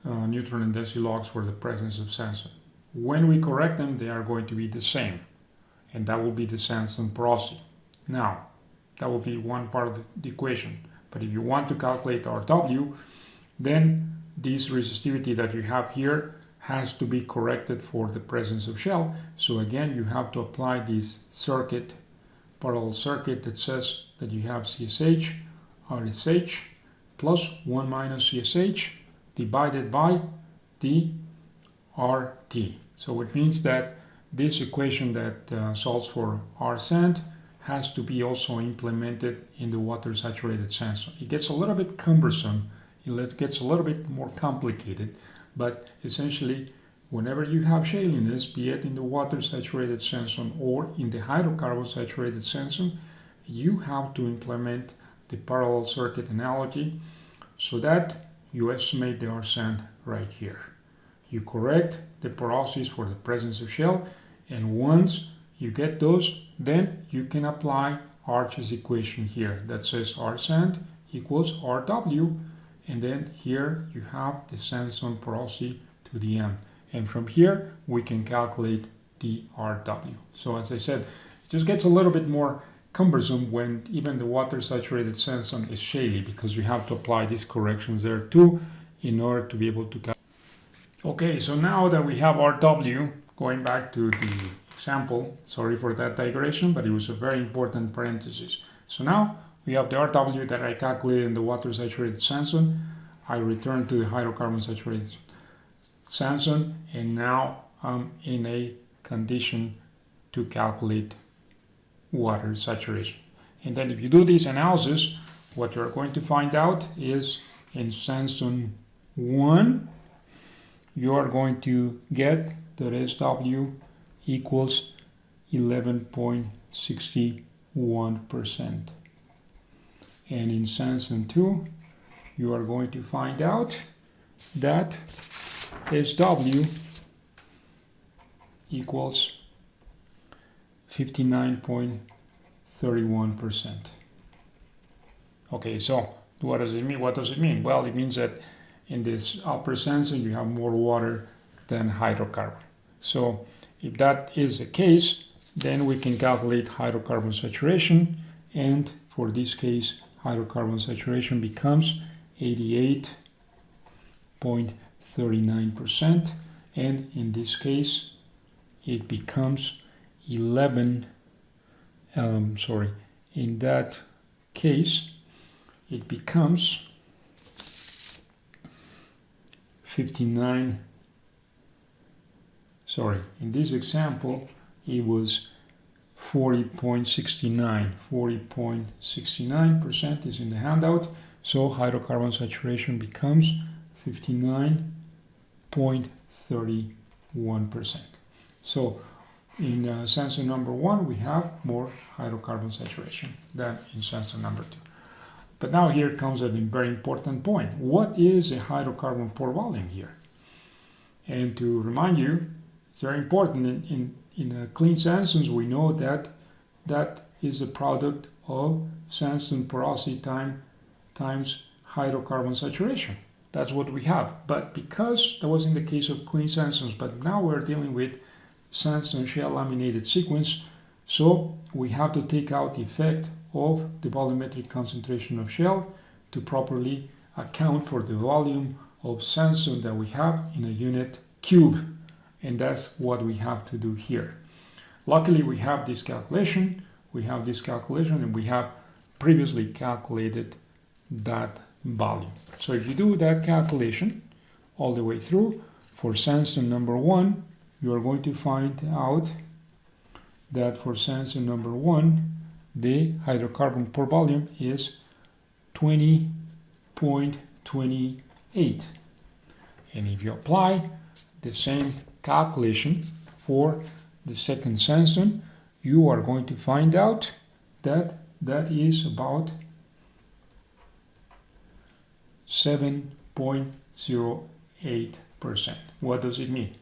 neutron and density logs for the presence of sandstone. When we correct them, they are going to be the same, and that will be the sandstone porosity. Now, that will be one part of the equation. But if you want to calculate RW, then this resistivity that you have here has to be corrected for the presence of shell. So again, you have to apply this circuit, parallel circuit that says that you have CSH, RSH, plus 1 minus CSH divided by the RT. So it means that this equation that solves for R sand has to be also implemented in the water saturated sandstone. It gets a little bit cumbersome, it gets a little bit more complicated, but essentially whenever you have shaliness, be it in the water saturated sandstone or in the hydrocarbon saturated sandstone, you have to implement the parallel circuit analogy so that you estimate the R sand right here. you correct the porosities for the presence of shale, and once you get those, then you can apply Arch's equation here that says R sand equals RW, and then here you have the sandstone porosity to the M, and from here we can calculate the RW. So as I said, it just gets a little bit more cumbersome when even the water saturated sandstone is shaly, because you have to apply these corrections there too in order to be able to calculate. Okay, so now that we have RW, going back to the example, sorry for that digression, but it was a very important parenthesis. So now we have the RW that I calculated in the water saturated sandstone. I return to the hydrocarbon saturated sandstone, and now I'm in a condition to calculate water saturation. And then if you do this analysis, what you're going to find out is in sandstone 1, you are going to get that SW equals 11.61%. And in sandstone 2, you are going to find out that SW equals 59.31%. Okay, so what does it mean? What does it mean? Well, it means that in this upper sandstone you have more water than hydrocarbon. So if that is the case, then we can calculate hydrocarbon saturation, and for this case hydrocarbon saturation becomes 88.39%, and in this case it becomes in that case it becomes 59, in this example it was 40.69% is in the handout, so hydrocarbon saturation becomes 59.31%. So in sandstone number 1 we have more hydrocarbon saturation than in sandstone number 2. But now here comes a very important point. What is a hydrocarbon pore volume here? And to remind you, it's very important in clean sandstones, we know that that is a product of sandstone porosity times hydrocarbon saturation. That's what we have. But because that was in the case of clean sandstones, but now we're dealing with sandstone shale-laminated sequence, so we have to take out the effect of the volumetric concentration of shale to properly account for the volume of sandstone that we have in a unit cube, and that's what we have to do here. Luckily we have this calculation, and we have previously calculated that volume. So if you do that calculation all the way through for sandstone number 1, you are going to find out that for sandstone number 1 the hydrocarbon pore volume is 20.28, and if you apply the same calculation for the second sandstone, you are going to find out that that is about 7.08%. What does it mean?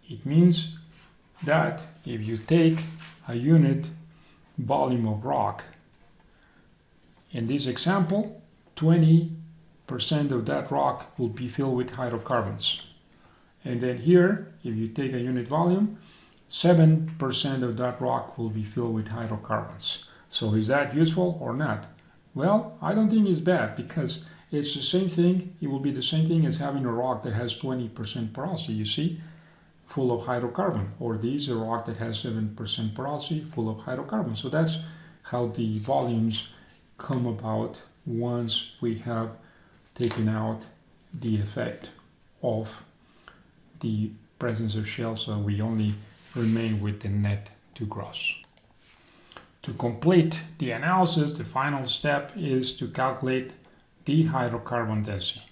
It means that if you take a unit volume of rock, in this example 20% of that rock will be filled with hydrocarbons, and then here if you take a unit volume, 7% of that rock will be filled with hydrocarbons. So is that useful or not? Well, I don't think it's bad, because it's the same thing. It will be the same thing as having a rock that has 20% porosity, you see, full of hydrocarbon, or this a rock that has 7% porosity full of hydrocarbon. So that's how the volumes come about once we have taken out the effect of the presence of shale, so we only remain with the net to gross. To complete the analysis, the final step is to calculate the hydrocarbon density.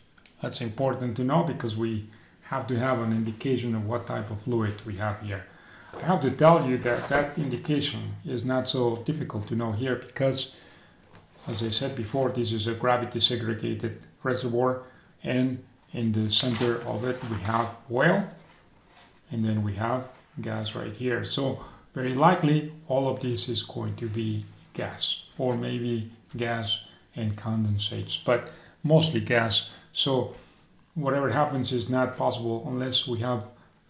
That's important to know because we have to have an indication of what type of fluid we have here. I have to tell you that that indication is not so difficult to know here because, as I said before, this is a gravity segregated reservoir, and in the center of it we have oil, and then we have gas right here. So very likely all of this is going to be gas, or maybe gas and condensates, but mostly gas. So whatever happens is not possible unless we have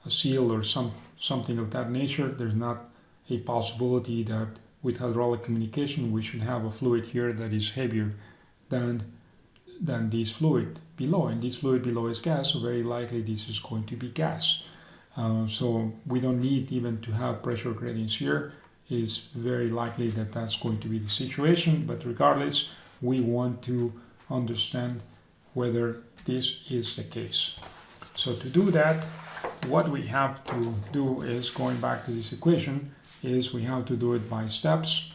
a seal or something of that nature. There's not a possibility that with hydraulic communication we should have a fluid here that is heavier than this fluid below, and this fluid below is gas, so very likely this is going to be gas. So we don't need even to have pressure gradients here. It's very likely that that's going to be the situation, but regardless, we want to understand whether this is the case. So to do that, what we have to do is, going back to this equation, is we have to do it by steps,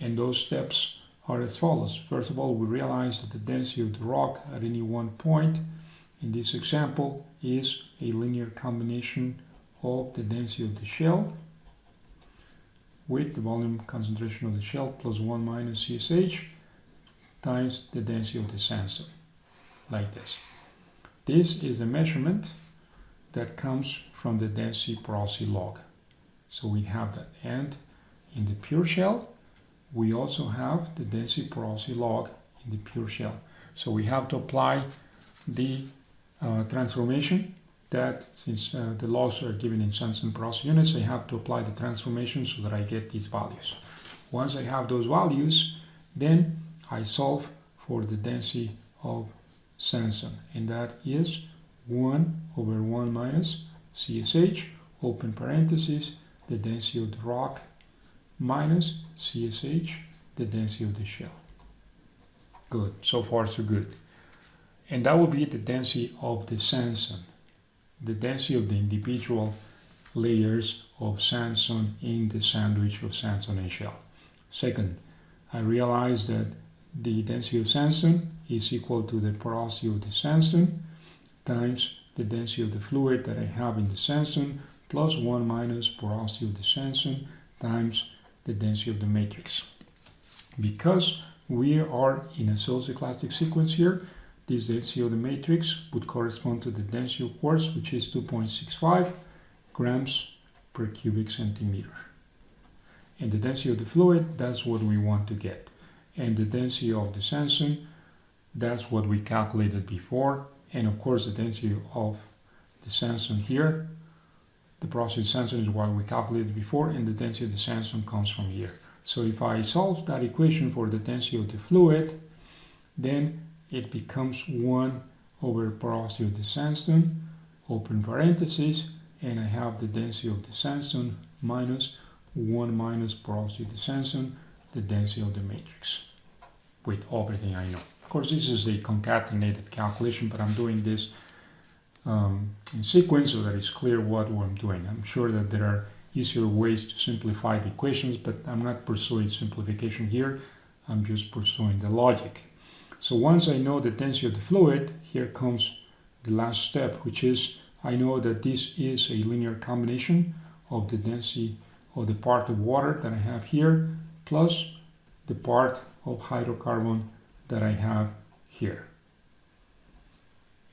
and those steps are as follows. First of all, we realize that the density of the rock at any one point in this example is a linear combination of the density of the shell with the volume concentration of the shell plus 1 minus CSH times the density of the sandstone, like this. This is the measurement that comes from the density porosity log. So we have that. And in the pure shell, we also have the density porosity log in the pure shell. So we have to apply the transformation that, since the logs are given in sandstone porosity units, I have to apply the transformation so that I get these values. Once I have those values, then I solve for the density of sandstone, and that is 1 over 1 minus CSH, open parentheses, the density of the rock, minus CSH, the density of the shell. Good, so far so good. And that will be the density of the sandstone, the density of the individual layers of sandstone in the sandwich of sandstone and shell. Second, I realize that the density of sandstone is equal to the porosity of the sandstone times the density of the fluid that I have in the sandstone plus 1 minus porosity of the sandstone times the density of the matrix. Because we are in a isostochastic sequence here, this density of the matrix would correspond to the density of quartz, which is 2.65 grams per cubic centimeter. And the density of the fluid, that's what we want to get. And the density of the sandstone, that's what we calculated before. And of course the density of the sandstone here, the porosity of sandstone is what we calculated before, and the density of the sandstone comes from here. So if I solve that equation for the density of the fluid, then it becomes 1 over porosity of the sandstone, open parentheses, and I have the density of the sandstone minus 1 minus porosity of the sandstone, the density of the matrix, with everything I know. Of course, this is a concatenated calculation, but I'm doing this in sequence so that it's clear what I'm doing. I'm sure that there are easier ways to simplify the equations, but I'm not pursuing simplification here. I'm just pursuing the logic. So once I know the density of the fluid, here comes the last step, which is I know that this is a linear combination of the density of the part of water that I have here plus the part of hydrocarbon that I have here.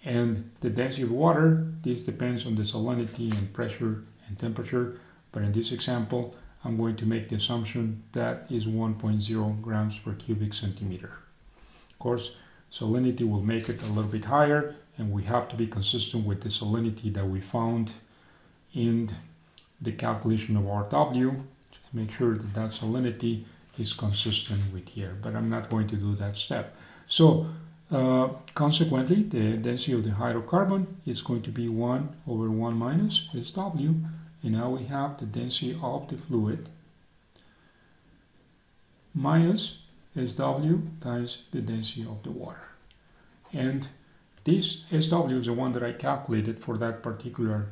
And the density of water, this depends on the salinity and pressure and temperature, but in this example I'm going to make the assumption that is 1.0 grams per cubic centimeter. Of course, salinity will make it a little bit higher, and we have to be consistent with the salinity that we found in the calculation of RW to make sure that that salinity is consistent with here, but I'm not going to do that step. So consequently, the density of the hydrocarbon is going to be 1 over 1 minus SW, and now we have the density of the fluid minus SW times the density of the water. And this SW is the one that I calculated for that particular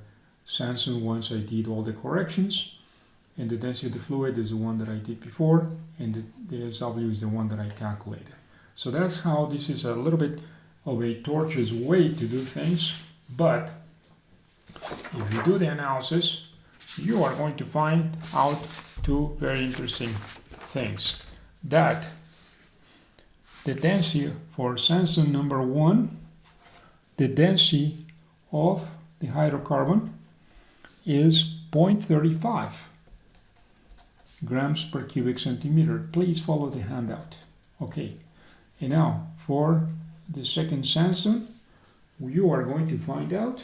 sandstone once I did all the corrections, and the density of the fluid is the one that I did before, and the SW is the one that I calculated. So that's how this is a little bit of a tortuous way to do things, but if you do the analysis, you are going to find out two very interesting things. That the density for sandstone number 1 the density of the hydrocarbon is 0.35 grams per cubic centimeter. Please follow the handout. Okay, and now for the second sandstone, you are going to find out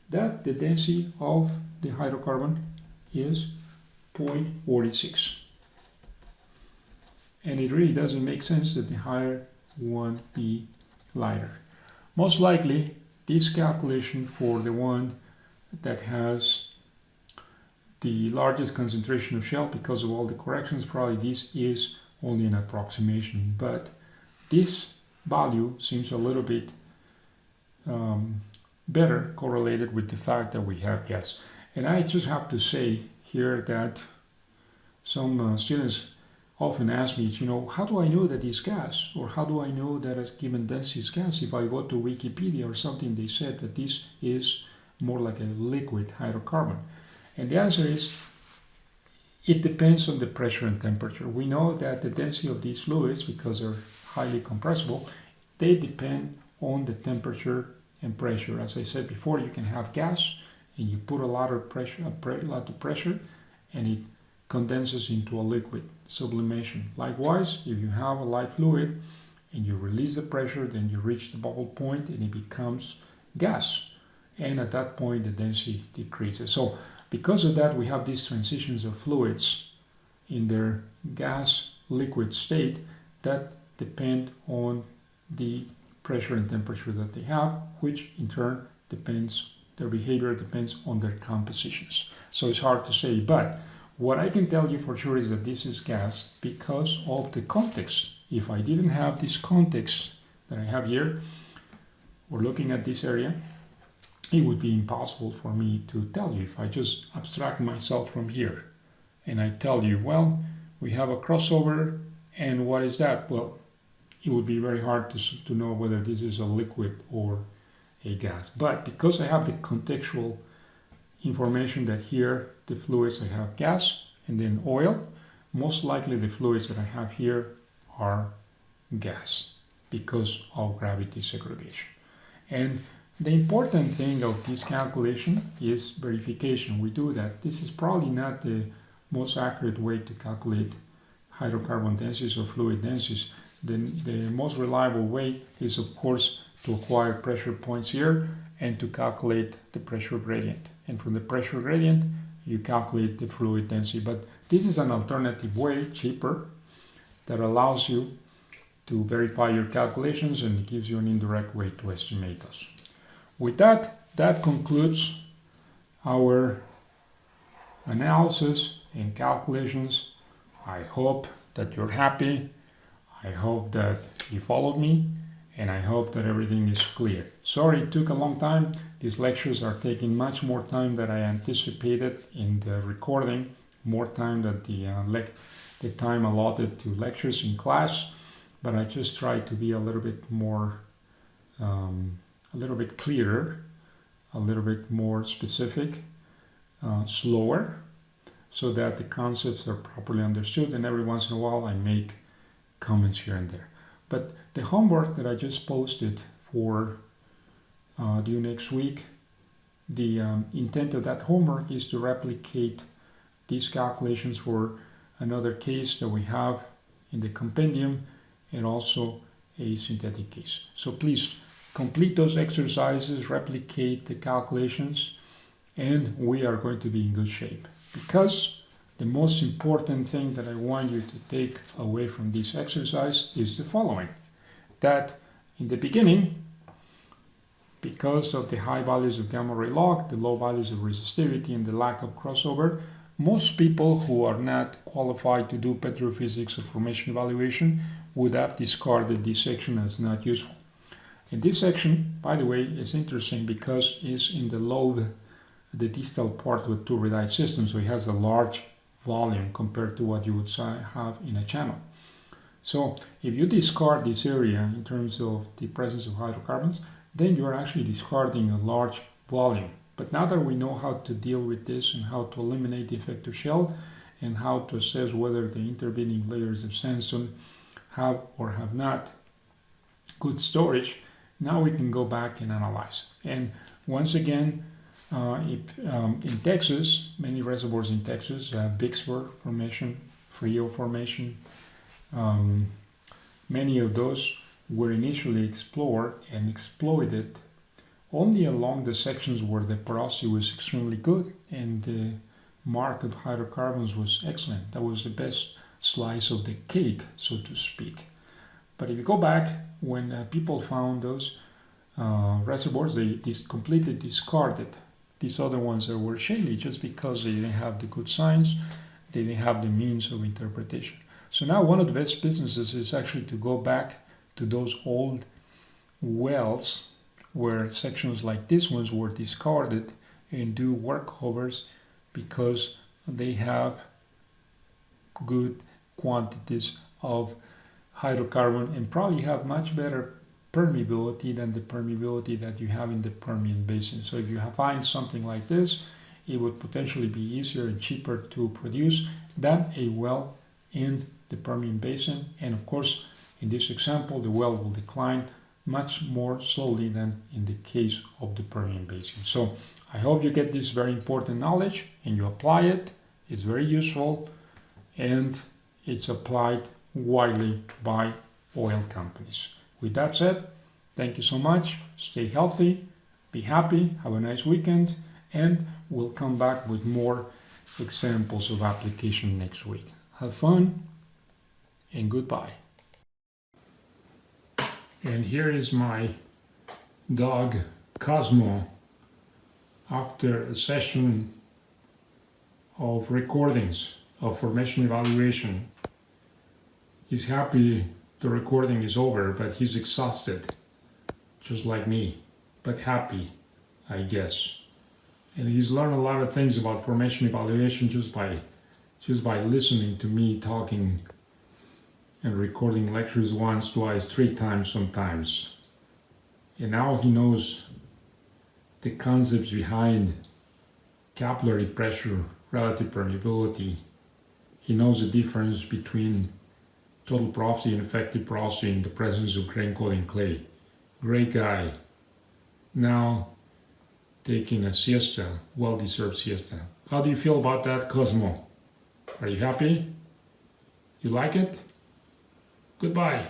that the density of the hydrocarbon is 0.46. And it really doesn't make sense that the higher one be lighter. Most likely, this calculation for the one that has the largest concentration of shale, because of all the corrections, probably this is only an approximation, but this value seems a little bit better correlated with the fact that we have gas. And I just have to say here that some students often ask me, how do I know that it's gas? Or how do I know that a given density is gas? If I go to Wikipedia or something, they said that this is more like a liquid hydrocarbon. And the answer is, it depends on the pressure and temperature. We know that the density of these fluids, because they're highly compressible, they depend on the temperature and pressure. As I said before, you can have gas and you put a lot of pressure, and it condenses into a liquid, sublimation. Likewise, if you have a light fluid and you release the pressure, then you reach the bubble point and it becomes gas. And at that point, the density decreases. So because of that, we have these transitions of fluids in their gas liquid state that depend on the pressure and temperature that they have, which in turn their behavior depends on their compositions. So it's hard to say, but what I can tell you for sure is that this is gas because of the context. If I didn't have this context that I have here, or looking at this area, it would be impossible for me to tell you. If I just abstract myself from here and I tell you, well, we have a crossover, and what is that? Well, it would be very hard to know whether this is a liquid or a gas. But because I have the contextual information that here the fluids I have gas and then oil, most likely the fluids that I have here are gas because of gravity segregation. And the important thing of this calculation is verification. We do that. This is probably not the most accurate way to calculate hydrocarbon densities or fluid densities. The most reliable way is, of course, to acquire pressure points here and to calculate the pressure gradient. And from the pressure gradient, you calculate the fluid density. But this is an alternative way, cheaper, that allows you to verify your calculations, and it gives you an indirect way to estimate those. With that concludes our analysis and calculations. I hope that you're happy. I hope that you followed me, and I hope that everything is clear. Sorry it took a long time. These lectures are taking much more time than I anticipated in the recording, more time than the time allotted to lectures in class, but I just try to be a little bit more a little bit clearer, a little bit more specific, slower, so that the concepts are properly understood, and every once in a while I make comments here and there. But the homework that I just posted for due next week, the intent of that homework is to replicate these calculations for another case that we have in the compendium, and also a synthetic case. So please complete those exercises, replicate the calculations, and we are going to be in good shape. Because the most important thing that I want you to take away from this exercise is the following: that in the beginning, because of the high values of gamma ray log, the low values of resistivity, and the lack of crossover, most people who are not qualified to do petrophysics or formation evaluation would have discarded this section as not useful. And this section, by the way, is interesting because it's in the distal part with two radii systems, so it has a large volume compared to what you would have in a channel. So if you discard this area in terms of the presence of hydrocarbons, then you are actually discarding a large volume. But now that we know how to deal with this and how to eliminate the effective shell and how to assess whether the intervening layers of sandstone have or have not good storage, Now we can go back and analyze. And once again, in Texas, many reservoirs in Texas have Bixford Formation, Frio Formation. Many of those were initially explored and exploited only along the sections where the porosity was extremely good and the mark of hydrocarbons was excellent. That was the best slice of the cake, so to speak. But if you go back, when people found those reservoirs, they completely discarded these other ones that were shaly just because they didn't have the good science, they didn't have the means of interpretation. So now one of the best businesses is actually to go back to those old wells where sections like these ones were discarded and do workovers because they have good quantities of hydrocarbon and probably have much better permeability than the permeability that you have in the Permian Basin. So if you find something like this, it would potentially be easier and cheaper to produce than a well in the Permian Basin. And of course, in this example, the well will decline much more slowly than in the case of the Permian Basin. So I hope you get this very important knowledge and you apply it. It's very useful and it's applied widely by oil companies. With that said, thank you so much. Stay healthy, be happy, have a nice weekend, and we'll come back with more examples of application next week. Have fun and goodbye. And here is my dog Cosmo after a session of recordings of formation evaluation. He's happy the recording is over, but he's exhausted, just like me, but happy, I guess. And he's learned a lot of things about formation evaluation just by listening to me talking and recording lectures once, twice, 3 times sometimes. And now he knows the concepts behind capillary pressure, relative permeability. He knows the difference between total porosity and effective porosity in the presence of grain-coating clay. Great guy. Now taking a siesta, well-deserved siesta. How do you feel about that, Cosmo? Are you happy? You like it? Goodbye.